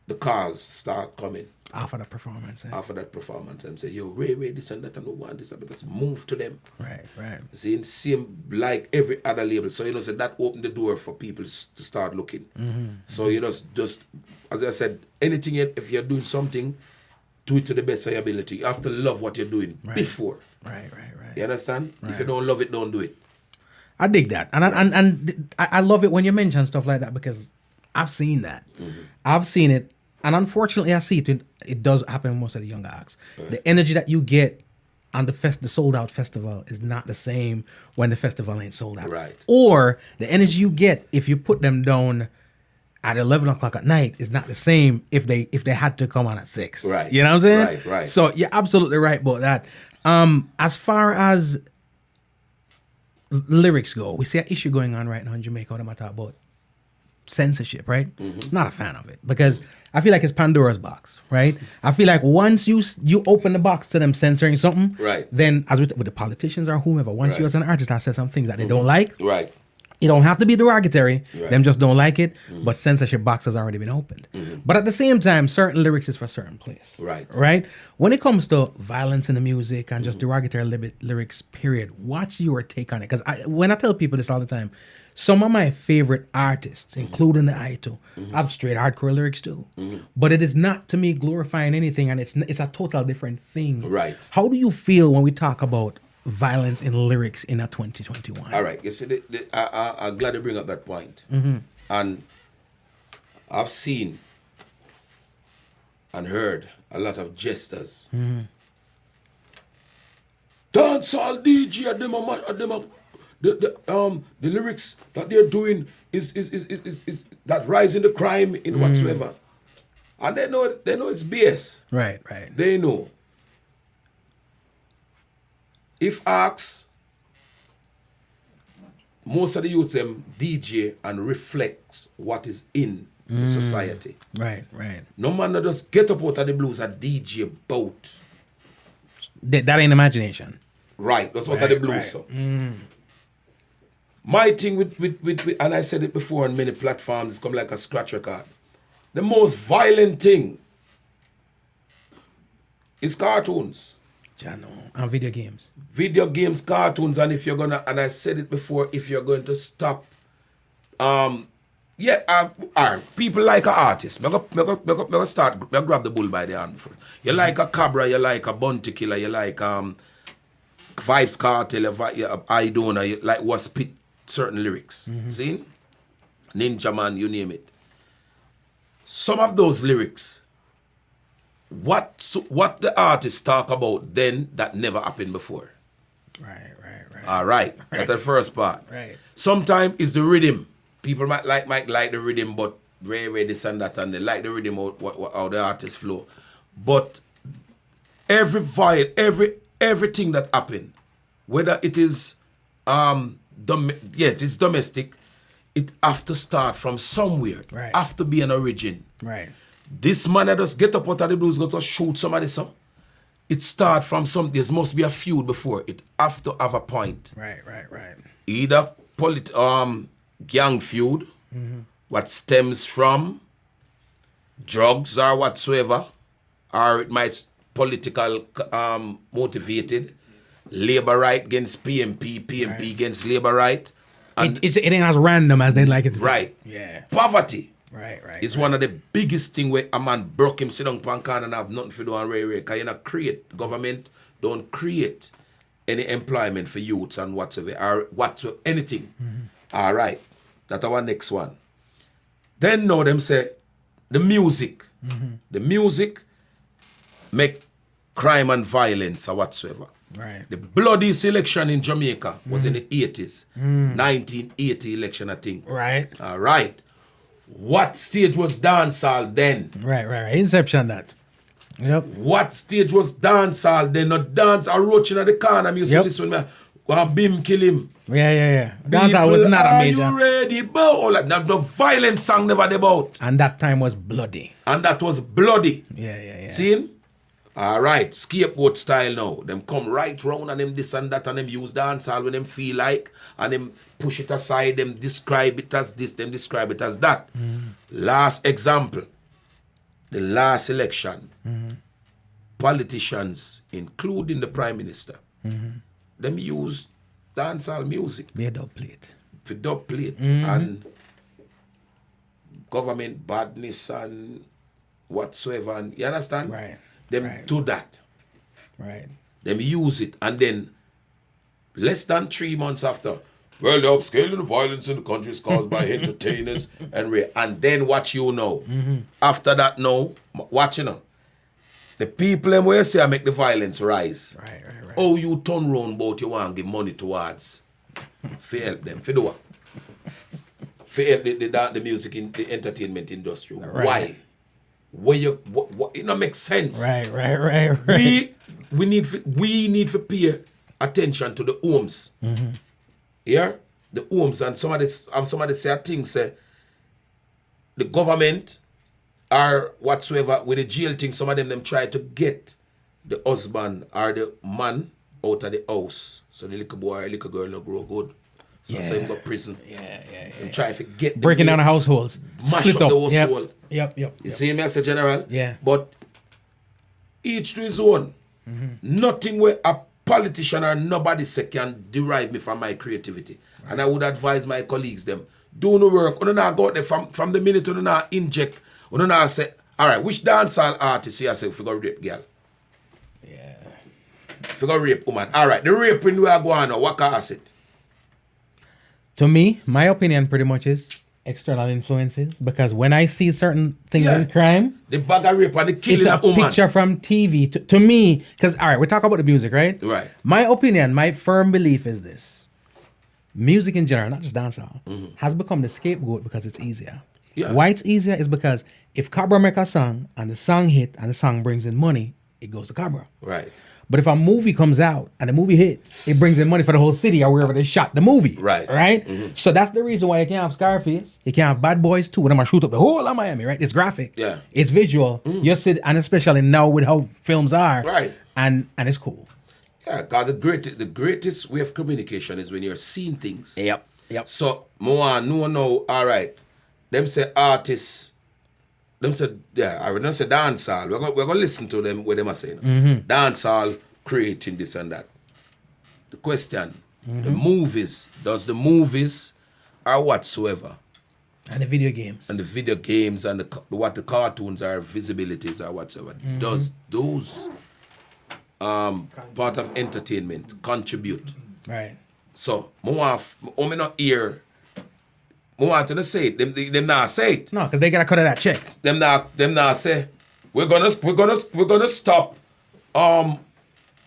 the cars start coming. After that performance. After that performance, and say, yo, Ray, this and that, and no one, this, and just move to them. Right. See, same like every other label. So, so that opened the door for people to start looking. So, just, as I said, anything, if you're doing something, do it to the best of your ability. You have to love what you're doing before. Right. You understand? If you don't love it, don't do it. I dig that. And I love it when you mention stuff like that because I've seen that. I've seen it. And unfortunately, I see it. It does happen with most of the younger acts. Right. The energy that you get on the sold out festival is not the same when the festival ain't sold out. Right. Or the energy you get if you put them down at 11 o'clock at night is not the same if they had to come on at 6. Right. You know what I'm saying? Right. So you're absolutely right about that. As far as lyrics go, we see an issue going on right now in Jamaica. What am I talking about? Censorship, right? Not a fan of it because I feel like it's Pandora's box, right? I feel like once you open the box to them censoring something, right? Then as with the politicians or whomever, once you as an artist have said some things that they don't like, right? You don't have to be derogatory. Right. Them just don't like it, but censorship box has already been opened. But at the same time, certain lyrics is for certain place, right? When it comes to violence in the music and just derogatory lyrics, period, what's your take on it? Because when I tell people this all the time, some of my favorite artists, including the Aito, have straight hardcore lyrics too. But it is not, to me, glorifying anything, and it's a total different thing. Right. How do you feel when we talk about violence in lyrics in a 2021? All right. You see, I'm glad you bring up that point. And I've seen and heard a lot of jesters. Dancehall DJ, the lyrics that they're doing is that rising the crime in whatsoever, and they know it's BS. Right. They know. If asked, most of the youths them DJ and reflects what is in the society. Right. No man that just get up out of the blues and DJ about. That ain't imagination. Right. That's out of the blues. So. My thing with and I said it before on many platforms, it's come like a scratch record. The most violent thing is cartoons. And video games. Video games, cartoons, and if you're gonna, and I said it before, if you're going to stop, people like an artist. Me grab the bull by the hand. You like a Cobra, you like a Bounty Killer, you like Vibes Cartel, I don't, you like what spit certain lyrics. See? Ninja Man, you name it. Some of those lyrics, what the artists talk about then that never happened before. Right. All right. That's the first part. Right. Sometimes it's the rhythm. People might like the rhythm, but Ray this and that, and they like the rhythm how the artists flow. But everything that happened, whether it is it's domestic, it have to start from somewhere. Right. Have to be an origin. Right. This man that just get up out of the blues, go to shoot somebody, so it start from some. There must be a feud before it. Have to have a point. Right. Either gang feud, what stems from drugs or whatsoever, or it might political motivated. Labor right against PMP against labor right. And it ain't as random as they like it to be. Right. Yeah. Poverty. Right. It's one of the biggest thing where a man broke him, sit down pan corner and have nothing to do on Ray. Because you not create, government don't create any employment for youths and whatsoever, anything. All right. That's our next one. Then now them say, the music. The music make crime and violence or whatsoever. Right. The bloodiest election in Jamaica was in the 80s. 1980 election, I think. Right. All right. What stage was dancehall then? Right. Inception that. Yep. What stage was dancehall then? Not dance or roaching at the corner. Music this one, Bim kill him. Yeah. Dancehall was not a major. Are you ready? All that. The violent song never about. And that time was bloody. And that was bloody. Yeah. See? All right, scapegoat style now. Them come right round and them this and that and them use dancehall when them feel like and them push it aside, them describe it as this, them describe it as that. Last example, the last election, politicians, including the Prime Minister, them use dancehall music. Be a dub plate. For dub plate and government badness and whatsoever. And you understand? Right. Them do that. Right. Them use it. And then less than 3 months after, well, the upscaling of violence in the country is caused by entertainers and rape. And then what you know. After that now, watch you know. The people them where say I make the violence rise. Right. Oh, you turn round about you want to give money towards. For help them. For do what? For help the music in the entertainment industry. Right. Why? Where you what it don't make sense. Right. We need to pay attention to the homes. Yeah? The homes and somebody say a thing say the government or whatsoever with the jail thing, some of them try to get the husband or the man out of the house. So the little boy or little girl no grow good. So him go prison. Yeah. Them try to get Breaking down the households. mash Split up the whole soul. Yep. You see me as a general? Yeah. But each to his own. Nothing where a politician or nobody say can derive me from my creativity. Right. And I would advise my colleagues them, do no work. You not go out there from the minute you not inject. You not say, all right, which dancehall artist here say figure rape girl? Yeah. Figure rape woman. All right, the raping we are going on, what cause it? To me, my opinion pretty much is external influences, because when I see certain things in crime, the bag of rape and the killing it's a of woman. picture from TV. To me, because all right, we talk about the music, right? Right. My opinion, my firm belief is this: music in general, not just dancehall, has become the scapegoat because it's easier. Yeah. Why it's easier is because if Cobra make a song and the song hit and the song brings in money, it goes to Cobra. Right. But if a movie comes out and the movie hits, it brings in money for the whole city or wherever they shot the movie. Right. So that's the reason why you can't have Scarface. You can't have Bad Boys 2 when I'm gonna shoot up the whole of Miami, right? It's graphic. Yeah. It's visual. You sit, and especially now with how films are. Right. And it's cool. Yeah, because the greatest way of communication is when you're seeing things. Yep. So, more no, all right. Them say artists, them say, I would not say dancehall. We're gonna listen to them what them are saying. Dancehall creating this and that. The question, the movies, does the movies or whatsoever, And the video games. and the video games and what the cartoons are, visibilities or whatsoever, does those part of entertainment contribute? Right. So, me not hear. I want to say it. Them not say it. No, because they gotta cut of that check. Them not say we're gonna stop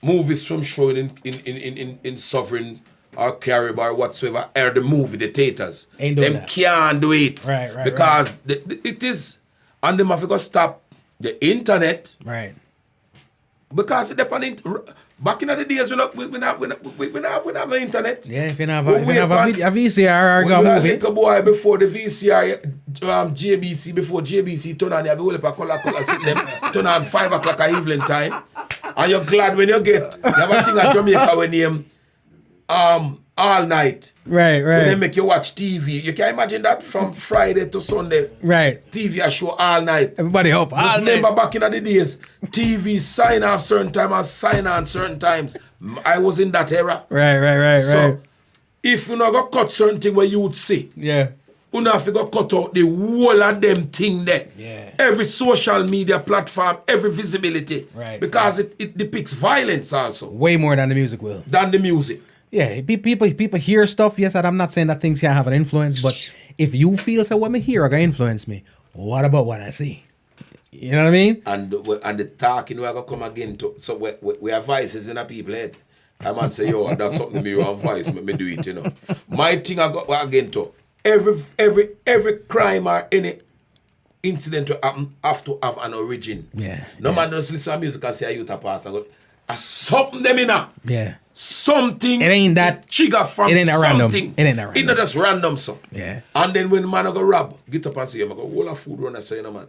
movies from showing in Sovereign or Carib or whatsoever, or the movie, the theaters. Ain't doing them that. can't do it. Right, because it is, and them have to stop the internet, Right. because it depends. Back in the days, we not have the internet. Yeah, if you have But we a VCR or when a we had movie. little boy before the VCR, JBC, before JBC turn on, you have a whole heap of color sit them, turn on 5 o'clock at evening time. And you're glad when you get, you have a thing at Jamaica when you all night. Right. When they make you watch TV. You can imagine that from Friday to Sunday. Right. TV a show all night. Everybody up. Just remember back in the days, TV sign off certain time and sign on certain times. I was in that era. Right. So, if you not go cut certain thing where you would see, Yeah. you not have to go cut out the whole of them thing there. Yeah. Every social media platform, every visibility. Right. Because it depicts violence also Way more than the music will. than the music. Yeah, people hear stuff. Yes, and I'm not saying that things can't have an influence, but if you feel so what me hear are gonna influence me, what about what I see? You know what I mean? And the talking we are gonna come again to, so we have voices in our people head. I man say, yo, that's something me want voice, me do it, you know. My thing I got again to every crime or any incident to happen have to have an origin. Yeah. No man just listen to music and say a youth a pass and go, something them in a. Yeah. Something It ain't that. trigger from It ain't a something. random. It ain't a random. It's not just random so. Yeah. And then when man go rob, get up and say, I go, all of food run and say, no man.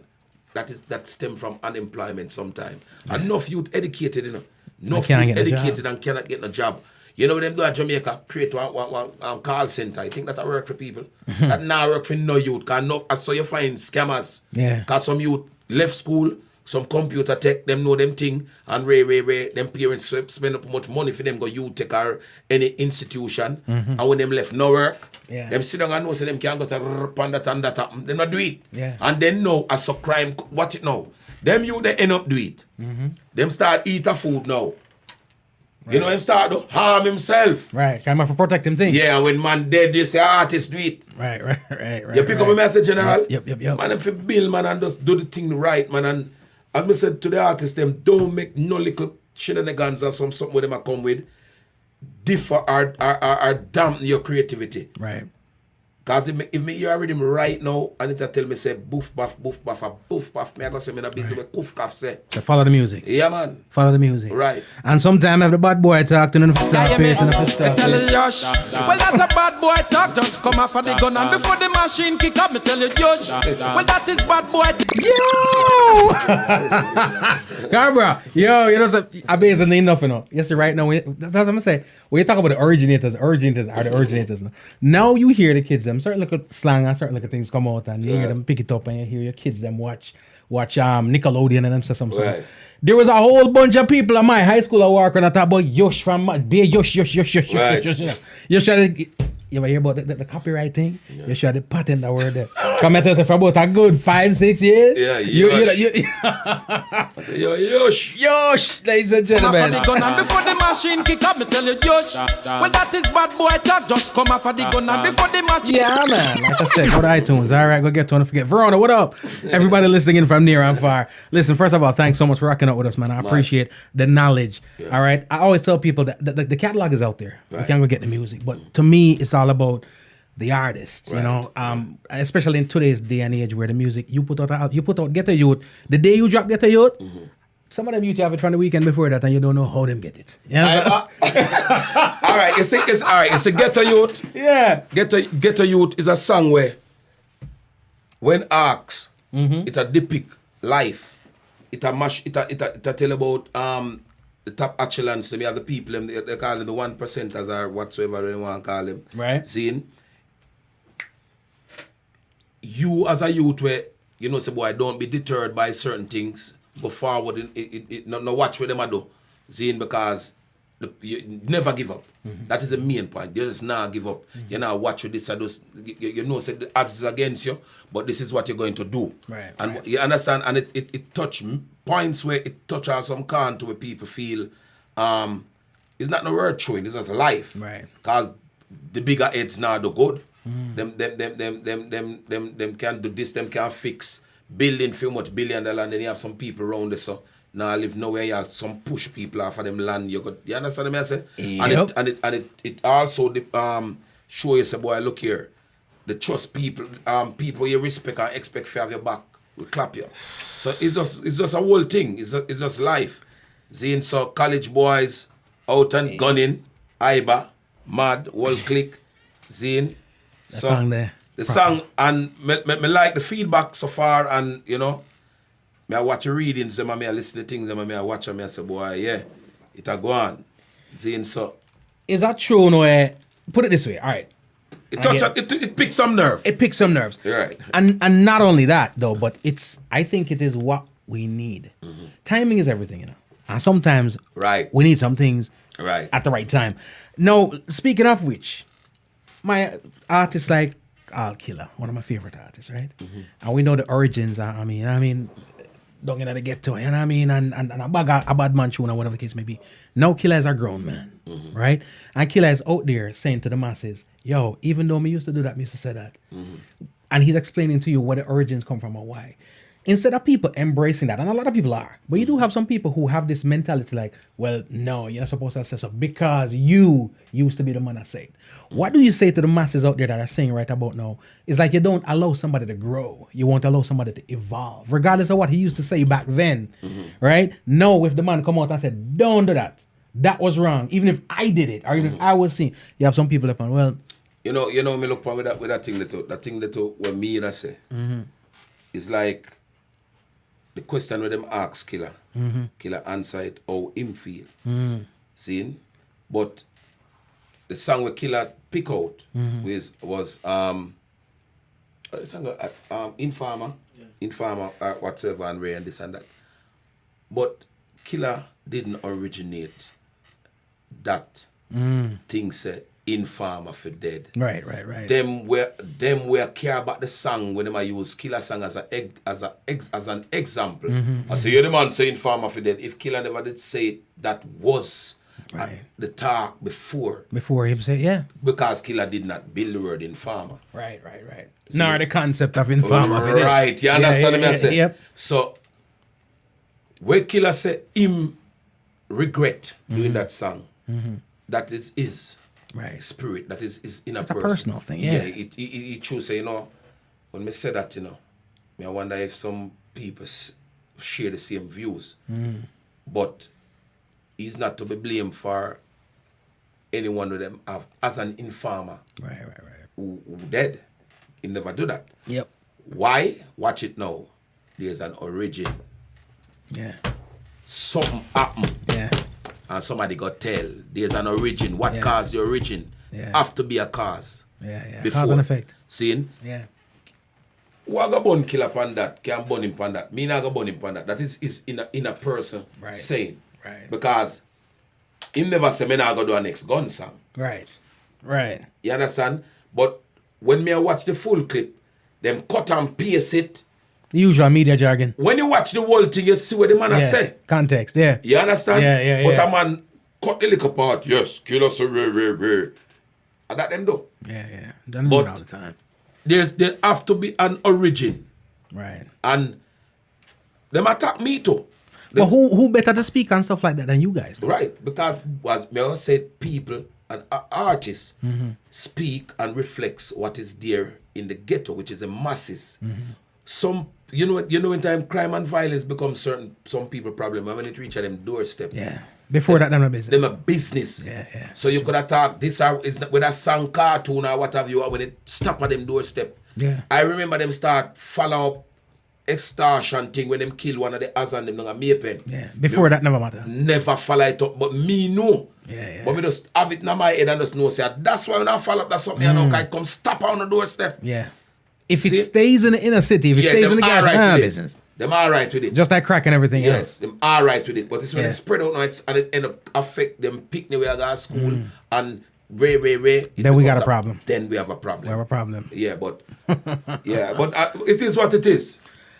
that stem from unemployment sometimes. Enough youth educated, Enough can't youth get no educated and cannot get a job. You know what them do at Jamaica? Create one call center. I think that work for people. That now work for no youth. I saw you find scammers. Yeah. Because some youth left school, some computer tech, them know them thing, and them parents spend up much money for them go youth tech or any institution. And when them left no work, them sit down and know so them can't go to and that happen. Them not do it. Yeah. And then know as a crime, watch it now. Them youth they end up do it. Them start eat a food now. Right. You know him start to harm himself. Right. Come on for protect him thing. Yeah, when man dead, they say artist do it. Right. You pick up a message, General. Yep. Man, if you build, man, and just do the thing right, man. And as I said to the artists, them don't make no little shenanigans or something where them come with. Differ or dampen your creativity. Right. Because if me hear rhythm right now, and it tell me say boof buff, a boof buff, me I go say me not busy with koof kaf say. So follow the music. Yeah, man. Follow the music. Right. And sometimes if the bad boy talk to them, start paying to them, start Tell you, paying. Josh. Well, that's a bad boy talk. Just come off of the gun and before the machine kick up, me tell you, Josh. Well, that is bad boy. Yo! Cobra, you know, so I basically need enough, Yes, right now, that's what I'm gonna say. When you talk about the originators are the originators. Now you hear the kids, them certain little slang and certain little things come out, and you hear them pick it up, and you hear your kids them watch Nickelodeon and them say something. Right. There was a whole bunch of people in my high school that work on that about Yosh from be Yosh. Right. You should. You ever hear about the copyright thing? Yeah. You should patent that word there. Come at us for about a good 5-6 years. Yeah, Yosh, ladies and gentlemen. Come off of the gun and before the machine kick up, me tell you, Josh. Well, that is bad boy talk. Just come off of the gun and before the machine. Yeah, man. Like I said, go to iTunes. All right, go get to it. Don't forget. Verona, what up? Everybody listening in from near and far. Listen, first of all, thanks so much for rocking out with us, man. I appreciate the knowledge. Yeah. All right. I always tell people that the catalog is out there. Right. You can't go get the music. But to me, it's all about the artists, right. Especially in today's day and age where the music you put out Ghetto Youth. The day you drop Ghetto Youth, some of them youth you have it from the weekend before that, and you don't know how them get it. You know? All right, it's a Ghetto Youth. Yeah, Ghetto Youth is a song where, when asked, it a depict life. It a tell about the top echelons. So we have the people, they call them the 1%ers or whatsoever they want to call them. Right. Seeing you as a youth where, say, boy, don't be deterred by certain things. Go forward, no watch what them I do. Seeing because you never give up. That is the main point. You just not give up. You not watch with this. You know, say the odds is against you, but this is what you're going to do. Right. And you understand, and it touch points where it touch on some can't where people feel it's not no word showing, it's just life. Right. Because the bigger heads now do good. Them can do this, them can fix building for much $1 billion, and then you have some people around there, so now I live nowhere, you have some push people off of them land. You understand what I say? Yep. And it also show you say, boy, look here. The trust people, people you respect and expect to have your back will clap you. So it's just a whole thing. It's just life. Seeing so college boys out and gunning, Iba, Mad, whole click, seeing. So song there. The song, and me like the feedback so far, and me I watch the readings, them and me I listen to things, them and me I watch them, I say, boy, yeah, it a go on. Seeing so. Is that true? No, put it this way, all right. It picks some nerve. It picks some nerves. Right. And not only that though, but I think it is what we need. Timing is everything, And sometimes we need some things at the right time. Now, speaking of which, my artists like Al Killer, one of my favorite artists, right? And we know the origins. I mean, don't get to the ghetto, and a bad man tune or whatever the case may be. Now Killer is a grown man, right? And Killer is out there saying to the masses, yo, even though me used to do that, me used to say that. And he's explaining to you where the origins come from or why. Instead of people embracing that, and a lot of people are, but you do have some people who have this mentality like, well, no, you're not supposed to say so because you used to be the man that said. What do you say to the masses out there that are saying right about now? It's like you don't allow somebody to grow. You won't allow somebody to evolve, regardless of what he used to say back then, right? No, if the man come out and said, don't do that, that was wrong, even if I did it, or even if I was seen, you have some people upon, well, you know, me look upon with that thing that when me and I say, it's like, the question where them ask Killer, Killer answer it how him feel. Seeing? But the song where Killer pick out was Informer, whatever, and Ray and this and that. But Killer didn't originate that thing say Informer for dead. Right. Them were care about the song when they use Killer song as an example. I say, you're the man saying Informer for dead. If Killer never did say it, that was the talk before. Before him say, yeah. Because Killer did not build the word Informer. Right. Nor the concept of Informer. Right, you understand what I say? Yep. So, where Killer say him regret doing that song, that is his spirit, that is in a It's person. a personal thing, yeah. He choose say, when me say that, I wonder if some people share the same views. But he's not to be blamed for any one of them as an informer. Right. Who dead. He never do that. Yep. Why? Watch it now. There's an origin. Yeah. Something happened. Yeah. And somebody got tell. There's an origin. What caused the origin? Yeah. Have to be a cause. Yeah. Before. Cause and effect. Seeing? Yeah. Who I go burn Killer upon that? Can burn him upon that? Me not go burn him upon that. That is in a person saying. Right. Because he never say me not go do a next gun song. Right. You understand? But when me watch the full clip, them cut and paste it. The usual media jargon. When you watch the whole thing, you see what the man say. Context, yeah. You understand? Yeah. But a man cut the little part. Yes, Killer say rare. I got them though. Yeah. Done it all the time. There have to be an origin. Right. And them attack me too. But who better to speak on stuff like that than you guys? Though? Right, because as me always said, people and artists speak and reflects what is there in the ghetto, which is the masses. Some, you know, in time crime and violence become some people problem, and when it reach them doorstep. Yeah. Before that, them a business. Them a business. Yeah. So you could attack this is with a song cartoon or what have you, when it stop at them doorstep. Yeah. I remember them start follow up extortion thing when them kill one of the Azan them a Maypen. Yeah. Before that never matter. Never follow it up, but me know. Yeah. But me just have it in my head and just know say that's why when I follow up that something I know I come stop on the doorstep. Yeah. If it stays in the inner city, if it stays in the ghetto, business. Them alright with it. Just like crack and everything else. Them alright with it. But it's when it spread out now and it end up affect them picnic where I go to school and Ray. Then we got a problem. Then we have a problem. We have a problem. Yeah, but it is what it is.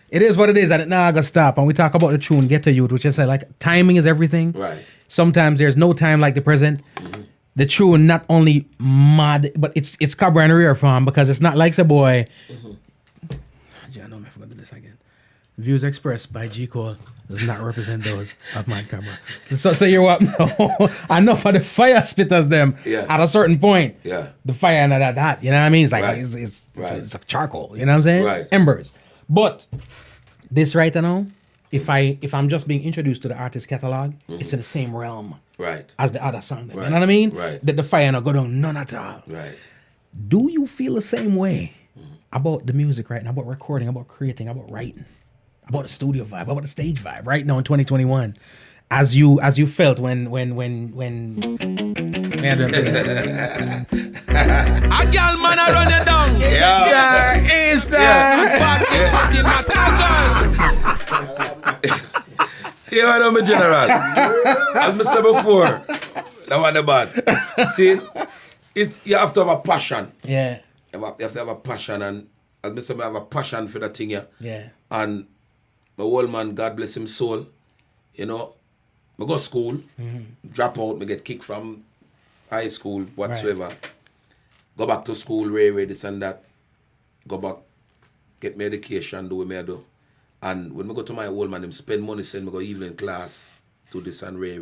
It is what it is, and it now gotta stop. And we talk about the tune Ghetto Youth, which I say like timing is everything. Right. Sometimes there's no time like the present. The tune not only mad, but it's Cobra in a rare form because it's not like a boy. I know I forgot to do this again. Views expressed by G Cole does not represent those of Mad Cobra. So you're what? No, enough of the fire spitters them. Yeah. At a certain point. Yeah. The fire and that. You know what I mean? It's like Right. it's Right. like charcoal. You know what I'm saying? Right. Embers. But this right now, if I'm just being introduced to the artist catalog, it's in the same realm Right. as the other song. Right. You know what I mean? Right. That the fire not go down none at all. Right. Do you feel the same way about the music right now, about recording, about creating, about writing, about the studio vibe, about the stage vibe right now in 2021, as you felt when A girl man a run you down. Yeah. is Fat in my Yeah, I know my general. As I said before, that one the bad. See, you have to have a passion. Yeah. You have to have a passion, and as I said, I have a passion for that thing here. Yeah. And my old man, God bless him soul, I go school, drop out, me get kicked from high school, whatsoever. Go back to school, Ray, this and that. Go back, get my education, do what I do. And when I go to my old man, him spend money, send me go evening class, do this and Ray.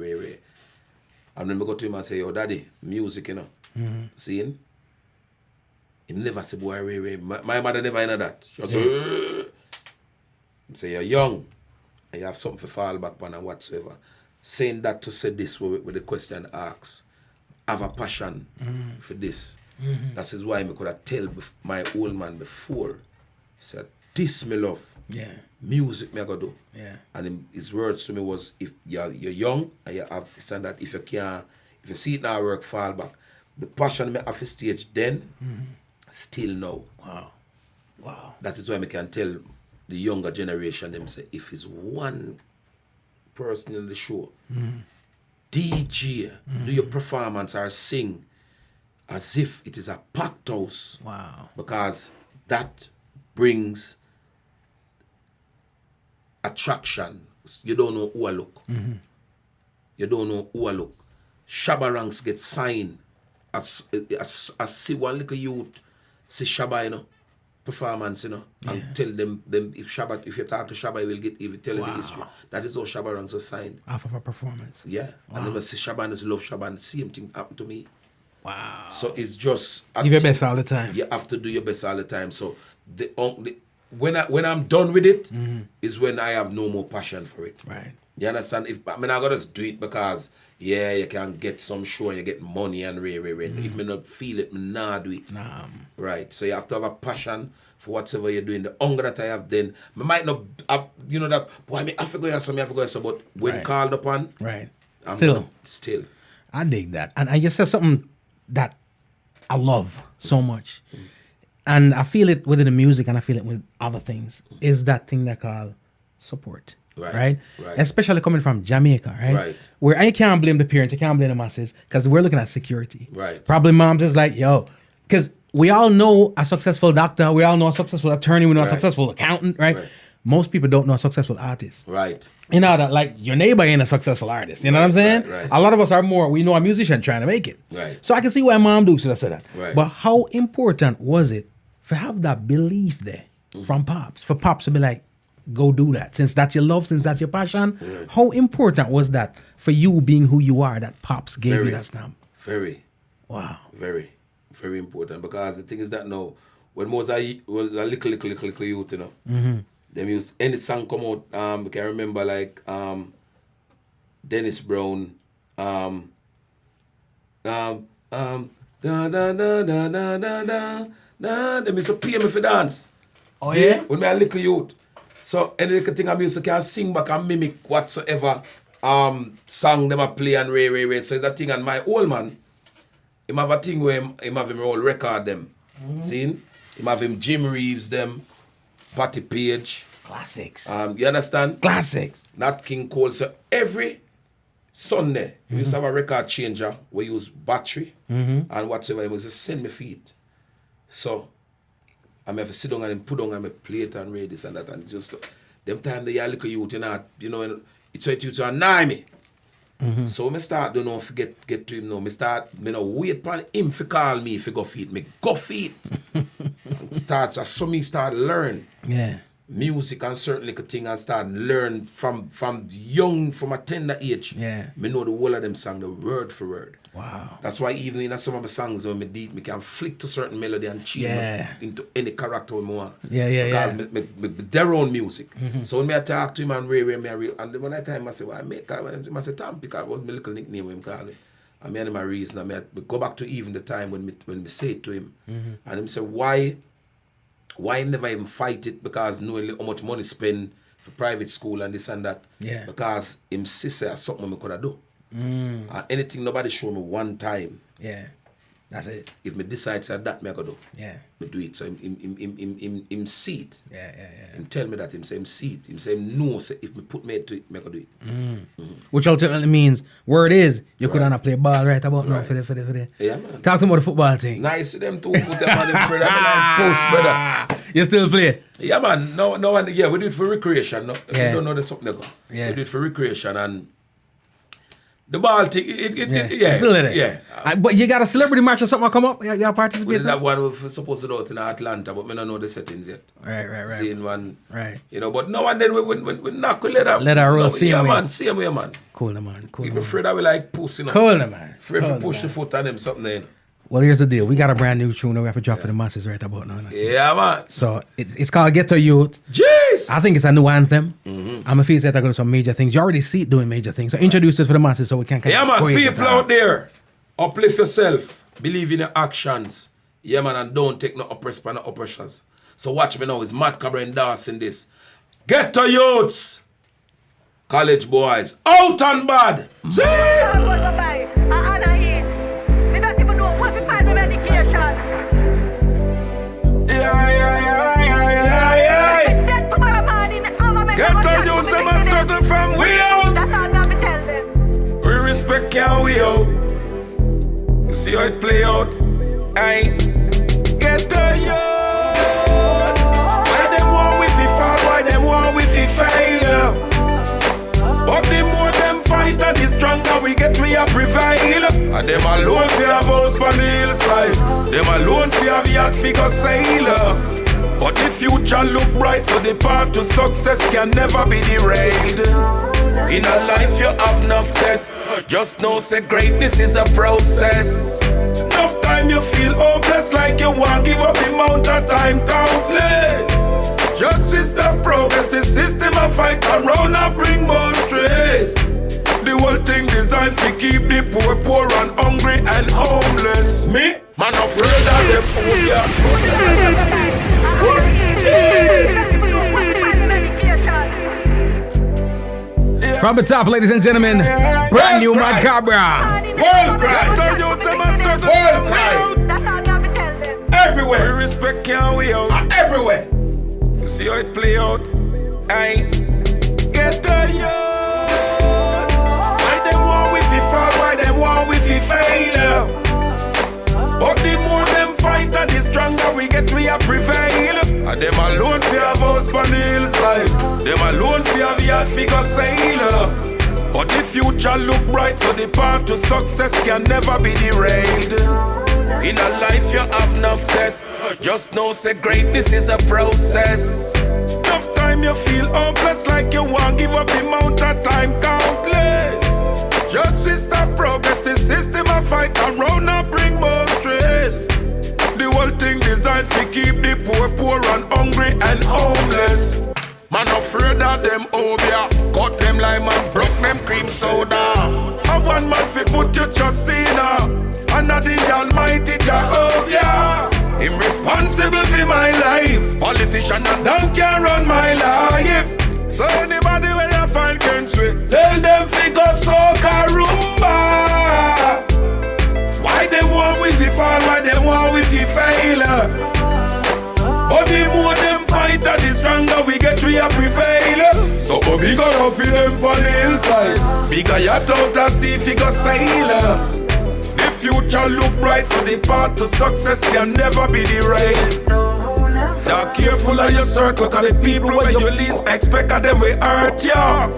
And when I go to him and say, yo, daddy, music, seeing? He never say, boy, Ray. My mother never know that. She say, say, you're young, and you have something to fall back on and whatsoever. Saying that to say this with the question asks, have a passion for this. That is why I could have tell my old man before, said, this me love. Yeah. Music me I go do. Yeah. And his words to me was, if you're young and you have this and that, if you see it now work, fall back. The passion me have to stage then, still now. Wow. That is why I can tell the younger generation, them say, if it's one person in the show, DJ, do your performance or sing as if it is a packed house. Wow. Because that brings attraction. You don't know who I look. You don't know who I look. Shabba ranks get signed. As see one little youth see Shabba, you know, performance, you know, and tell them if you talk to Shabba, he will tell you the history. That is how Shabba ranks was signed. Off of a performance. Yeah. And then I see Shabba and I love Shabba, and the same thing happened to me. Wow. So it's just Give your best all the time. You have to do your best all the time. So when I'm done with it, is when I have no more passion for it. Right. You understand? I gotta just do it because you can get some show and you get money and If me not feel it, me nah do it. Nah. Right. So you have to have a passion for whatever you're doing. The hunger that I have then, I might not have, that, boy, I have to go here, but when called upon, Right. I'm Still. I dig that. And you said something that I love so much. And I feel it within the music and I feel it with other things. Is that thing they call support. Right? Especially coming from Jamaica, right? Where you can't blame the parents, you can't blame the masses, because we're looking at security. Right. Probably moms is like, yo, because we all know a successful doctor, we all know a successful attorney, we know a successful accountant, right? Most people don't know a successful artist. Right. You know, that like your neighbor ain't a successful artist. You know what I'm saying? Right. A lot of us are more, we know a musician trying to make it. Right. So I can see why mom do should have said that. Right. But how important was it to have that belief there from Pops? For Pops to be like, go do that. Since that's your love, since that's your passion, how important was that for you being who you are, that Pops gave you that stamp? Very. Wow. Very, very important. Because the thing is that now, when was a little youth, you know, them use any song come out, I can remember like Dennis Brown, da da da da da da da da, them used to pay me for dance. Oh, see, yeah? when me a little youth. So any little thing I music can sing back and mimic whatsoever song them a play and ray. So that thing, and my old man, him have a thing where him have him all record them. See? Him have him Jim Reeves them, Patty Page. Classics. You understand? Classics. Nat King Cole. So every Sunday, we used to have a record changer. We use battery and whatsoever. He used to send me feet. So I have to sit down and put on and play it and read this and that, and just them time they are little youth, you know, it's a youth to annoy me. So me start don't know if get to him now. Me wait for him to call me if he go feet. Me go feet. So me start learn. Yeah. Music and certain little thing and start learn from a tender age. Yeah. Me know the whole of them song, the word for word. Wow. That's why even in some of the songs when me can flick to certain melody and change into any character we want. Because me their own music. So when I talk to him and Ray, and when I tell him, I say, well, I say Tam, because it was my little nickname him call me. And me and my reason, I go back to even the time when me say it to him. And him say, why never even fight it, because knowing how much money spend for private school and this and that. Yeah. Because him sister something me could have do. Anything nobody show me one time. Yeah. That's it. If me decide that me go do. Yeah. Me do it. So him see it. Yeah. Him tell me that him say him see it. Him say him know say if me put me to it, me go do it. Which ultimately means where it is, you could not play ball right about now for the. Yeah, man. Talk to me about the football thing. Nice to them 2 foot man, them Fred. I mean, post, brother. You still play? Yeah, man. No, we do it for recreation. No, we don't know there's something there. Yeah. We do it for recreation and the ball thing, yeah. Still in it. Yeah. But you got a celebrity match or something come up? You participate? That one we're supposed to do it in Atlanta, but we don't know the settings yet. Right. Seeing one. Right. You know, but now and then we knock, we let her roll, see him. Man, see him, man. Cool, man. Even afraid that we like pushing up. Cool, man. Afraid to push the foot on him, something then. Well, here's the deal. We got a brand new tune that we have to drop for the masses right about now. Yeah, man. So it's called Ghetto Youth. Jeez! I think it's a new anthem. I'm a feel that they're going to do some major things. You already see it doing major things. So introduce it for the masses so we can kind of man. People out there, uplift yourself. Believe in your actions. Yeah, man, and don't take no oppressed by no oppressors. So watch me now, it's Mad Cobra endorsing this. Ghetto Youths, college boys, out and bad. See? Ghetto Youths, I'm a struggle from we out. We respect how we out. You see how it play out? Aye. Ghetto Youths. Why them want with the fall? Why them want with the fail? But the more them fight and the stronger we get, we a prevail. And them alone fi have house on the hillside. Them alone fi have yacht figure sailor. But the future look bright, so the path to success can never be derailed. In a life you have enough tests. Just know say greatness is a process. Enough time you feel hopeless, like you want give up the amount of time countless. Justice the progress, the system a fight around and bring more stress. The whole thing designed to keep the poor and hungry and homeless. Me, man afraid of them poor. From the top, ladies and gentlemen, brand new Mad Cobra. World pride. World pride. Everywhere. We respect how we out. Everywhere. You see how it play out? Aye. Ghetto Youths. Why them want with the fall? Why them want with the failure? But the more them fight and the stronger we get, we a prevail. And them alone fi have house on the hillside. Them alone fi have yacht figure sailor. But the future look bright, so the path to success can never be derailed. In a life you have enough tests. Just know say greatness is a process. Enough time you feel hopeless, like you want give up the amount of time countless. Justice the progress, the system a fight around and bring more stress. The whole thing designed to keep the poor and hungry and homeless. Man afraid of them obia, cut them lime and broke them cream soda. A one man fi put your trust in her, and not the almighty Jehovah. Him responsible for my life, politician and don't can run my life. So anybody where you find country, tell them fi go soca rumba. Why them want with the fall, why them want with the failure? But the more them fight and the stronger we get, we a prevail. So we gonna feel them on the hillside. Bigger yacht out and see if we go sailor. The future look bright, so the path to success can never be derailed. Now careful of your circle, cause the people where you least expect of them will hurt ya.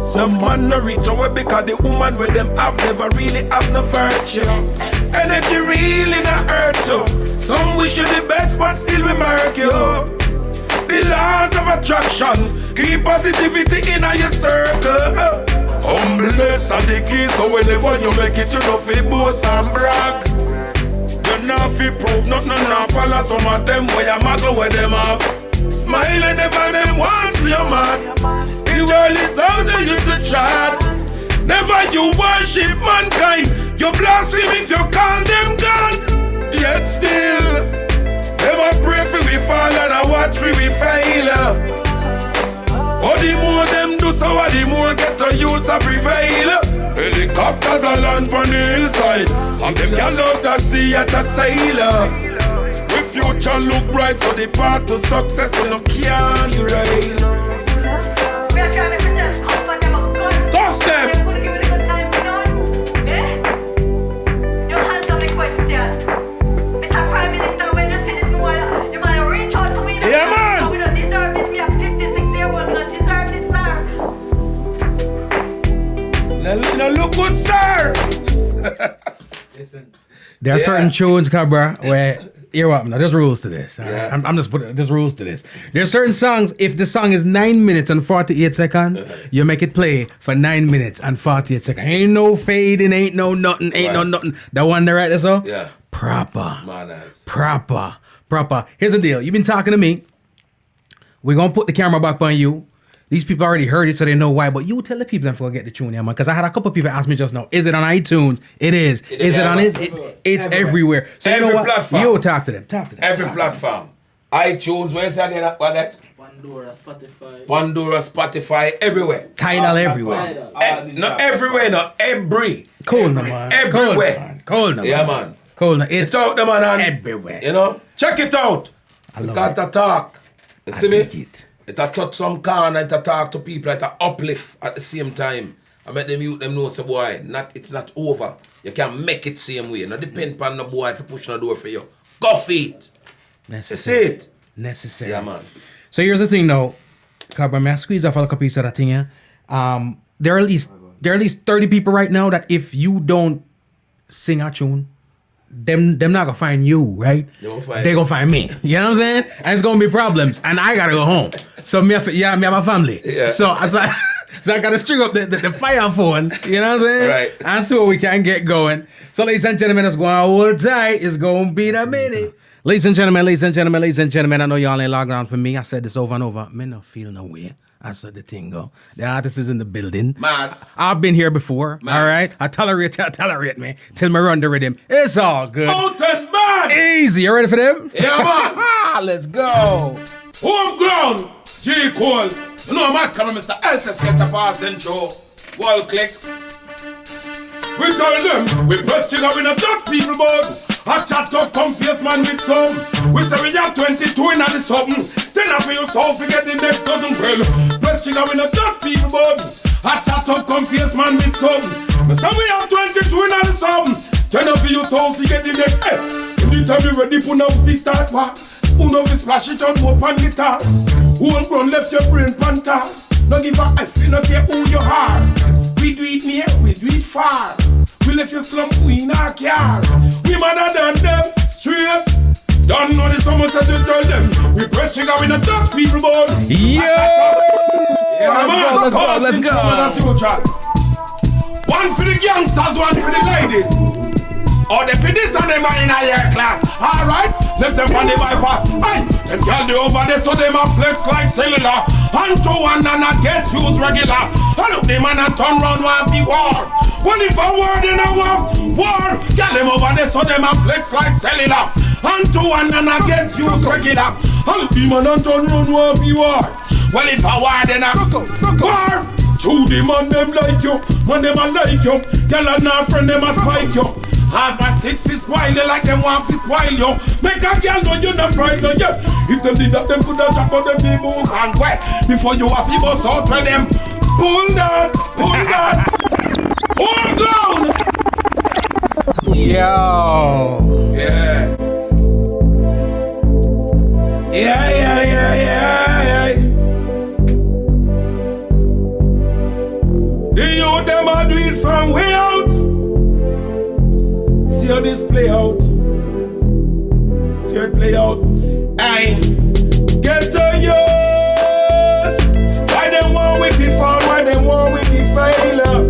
Some man no reach away because the woman with them have never really have no virtue. Energy really not hurt too. Some wish you the best but still we murk you. The laws of attraction, keep positivity in your circle. Humbleness and the key, so whenever you make it you know fi boast and brag. You know fi prove nothing, no follow some of them where you muggle where them have. Smile and never them want see you mad. The world is out there you to chat. Never you worship mankind. You blaspheme if you call them God. Yet still, never pray for we fall and I watch we fail. But the more them do so, the more Ghetto Youths a prevail. Helicopters are land on the hillside, and them can out the sea at a sailor. The future look bright, so the path to success you no can derail. Toss them. Yeah, man. Now look good, sir. Listen, there are certain tunes, Cobra, where hear what? Now there's rules to this. Yeah. I'm just putting there's rules to this. There's certain songs. If the song is 9 minutes and 48 seconds, you make it play for 9 minutes and 48 seconds. Ain't no fading, ain't no nothing, ain't no nothing. That one there, right there, so Yeah. proper, Manners. proper. Here's the deal. You've been talking to me. We're gonna put the camera back on you. These people already heard it, so they know why. But you tell the people them to get the tune, yeah, man. Because I had a couple people ask me just now, is it on iTunes? It is. Is it on it? It's everywhere. So Every you know what? platform. You talk to them. Every platform. iTunes, where's that again? What that? Pandora, Spotify, everywhere. Tidal everywhere. Not everywhere, not every. Cool, no, man. Everywhere. Cool, no, Yeah, man. Cool, no. It's out there, man. Everywhere. You know? Check it out. Because the talk. You see me? It a touch some corner, it a talk to people, it a uplift at the same time. I make them youth them know, say boy, it's not over. You can make it same way. No depend upon the boy if you push the door for you. Go for it. Necessary. That's it. Necessary. Yeah, man. So here's the thing though. Cobra, may I squeeze off a couple piece of that thing here? There are at least 30 people right now that if you don't sing a tune, them not gonna find you, right? They gonna find me. You know what I'm saying? And it's gonna be problems. And I gotta go home. So me and my family. Yeah. So I gotta string up the fire phone. You know what I'm saying? Right. And so we can get going. So ladies and gentlemen, it's going to hold tight. It's gonna be the minute. Ladies and gentlemen, I know y'all ain't logged on for me. I said this over and over. Me not feel no way. I said the thing go. The artist is in the building. Man. I've been here before. Man. All right. I tolerate me till me run the rhythm. It's all good. Mountain man. Easy. You ready for them? Yeah, man. Let's go. Homegrown. J. Cole. You know, Mad Cobra, Mr. Elsa Sketcher passing through. Wall click. We tell them, we press trigger, we not touch people, but a chat of confused man with some. We say we have 22 in the something. Then after you solve, we get the next dozen. Well, press trigger, we not touch people, but a chat of confused man with some. We say we have 22 in the something. Then after you solve, we get the next. Anytime you ready, put up the start back. Who know we splash it on more pan guitar. Who on ground left your brain panta. No give a F, you not care who you are. We do it near, we do it far. We left your slump, we in our car. We madder than them, straight. Don't know the summer said to tell them. We press trigger, we not touch people, but Yeah, let's go. One for the youngsters, one for the ladies. Or the for this and them are in a year class. Alright, left them on the bypass. Aye, them girl they over there so them a flex like cellular. And to one and a get shoes regular. And look them and a turn round one the war. Well if a war then a war. Girl them over there so them a flex like cellular. And to one and a get shoes regular. And look them and a turn round one the war. Well if a war then a war. True the man them like you, man them a like you. Girl and a friend them a spike you. Have my sick fist while you like them one fist while you. Make a girl know you're not frightened no yet. If them did that, them could have jacked on them they move and wet. Before you have to bust out with them. Pull that. Hold down. Yo. Yeah. The youth them a do it from way out. See how this play out. See how it play out. Aye. Ghetto Youths. Why them want with the fall? Why them want with the failure?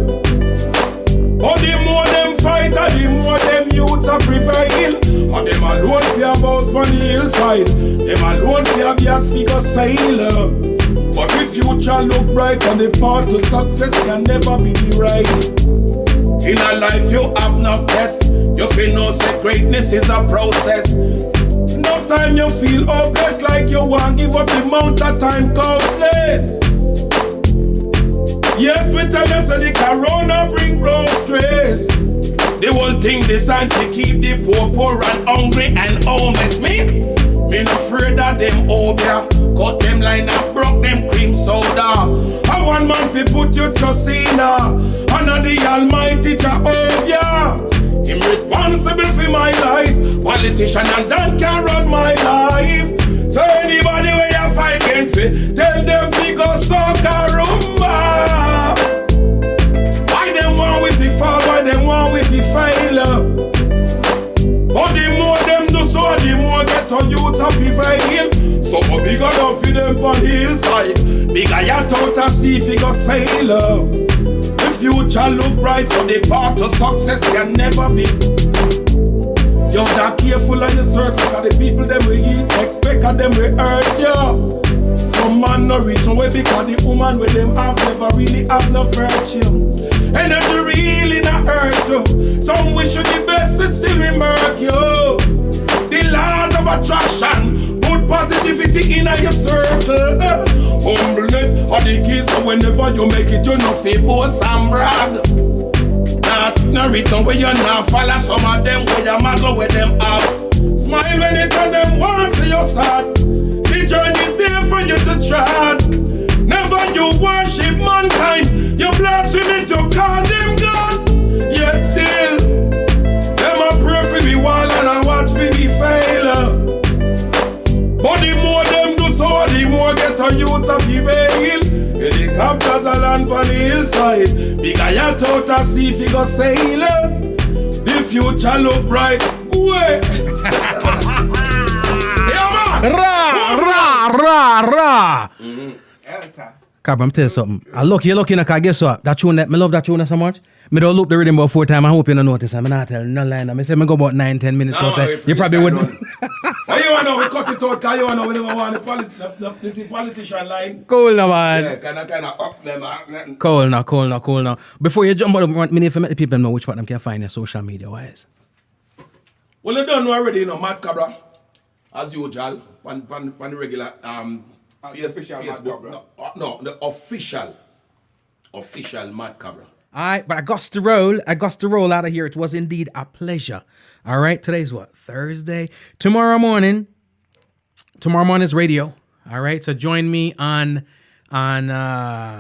Oh, the more them fight, the more them youths a prevail. Oh, them alone for a boss on the hillside. Them alone for a yacht figure sailor. But the future look bright and the path to success can never be the right. In a life you have no test. You feel no say greatness is a process. Enough time you feel hopeless, like you want give up the amount of time countless. Yes, me tell them so the corona bring road stress. The whole thing designed to keep the poor and hungry and homeless. Me not afraid of them obia. Cut them line and broke them cream soda. And one man fi put you trust in and the almighty Jehovah. Him responsible for my life. Politician and Dan can run my life. So anybody where you fight against me, tell them fi go soca rumba. Why them want with the fall? Why them want with the failure? But the more them do so, the more ghetto youths a prevail. So bigger down for them on the hillside. Bigger yacht out to sea fi go sailor. The future look bright, so the path to success can never be. Yo, that careful of your circle, cause the people them will eat, expect of them will hurt you. Some man no reach away because the woman with them have never really have no virtue. Energy really not hurt you. Some wish you the best, it still will murk you. The laws of attraction put Positivity in your circle. Humbleness are the keys, so whenever you make it, you know fi boast and brag. Not return where you not follow some of them where you mago where them have. Smile when it on them once see you sad. The journey's there for you to tread. Never you worship mankind. You blaspheme if you call them God. Yet still, them a pray for me while and I watch for me fail. But the more them do so, the more get a youth of the rail. Helicopters a land on the hillside. Big yacht out a sea if you go sail. The future look bright. Go away. Ra. Cobra, I'm tell you something. I look, you're looking at guess what? That tune, I love that tune so much. Me don't loop the rhythm about 4 times. I hope you don't notice. I'm not telling no line. I say me go about 9-10 minutes out there. You probably wouldn't. Why you wanna we cut it out? Cause you wanna we never want the politician line. Cool now, man. Yeah, kinda up them. Cool now. Before you jump out, me need to let the people know which part them can find your social media wise. Well, you don't know already, you know, Mad Cobra, as usual, on the regular Facebook. No, the official Mad Cobra. Alright, but I got to roll out of here. It was indeed a pleasure. Alright, today's what? Thursday. Tomorrow morning is radio. Alright, so join me on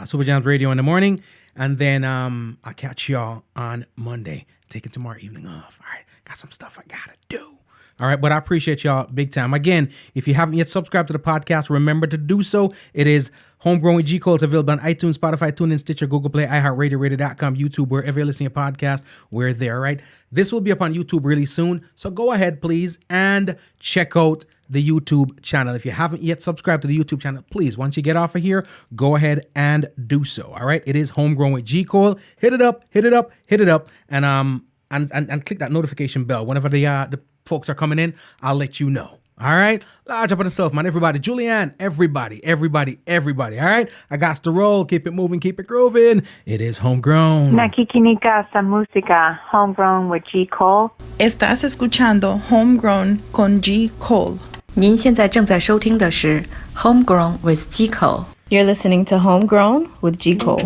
Super Jams Radio in the morning. And then I'll catch y'all on Monday. Taking tomorrow evening off. Alright, got some stuff I gotta do. All right, but I appreciate y'all big time. Again, if you haven't yet subscribed to the podcast, remember to do so. It is Homegrown with G. Cole. It's available on iTunes, Spotify, TuneIn, Stitcher, Google Play, iHeartRadio, Radio.com, YouTube, wherever you're listening to your podcast, we're there, right? This will be up on YouTube really soon, so go ahead, please, and check out the YouTube channel. If you haven't yet subscribed to the YouTube channel, please, once you get off of here, go ahead and do so, all right? It is Homegrown with G. Cole. Hit it up, and click that notification bell. Whenever the folks are coming in, I'll let you know. All right? Large up on yourself, man. Everybody. Julianne, everybody. All right? I got to roll. Keep it moving. Keep it grooving. It is Homegrown. Nakikinika sa música. Homegrown with G. Cole. Estás escuchando Homegrown con G. Cole. 您现在正在收听的是 Homegrown with G. Cole. You're listening to Homegrown with G. Cole.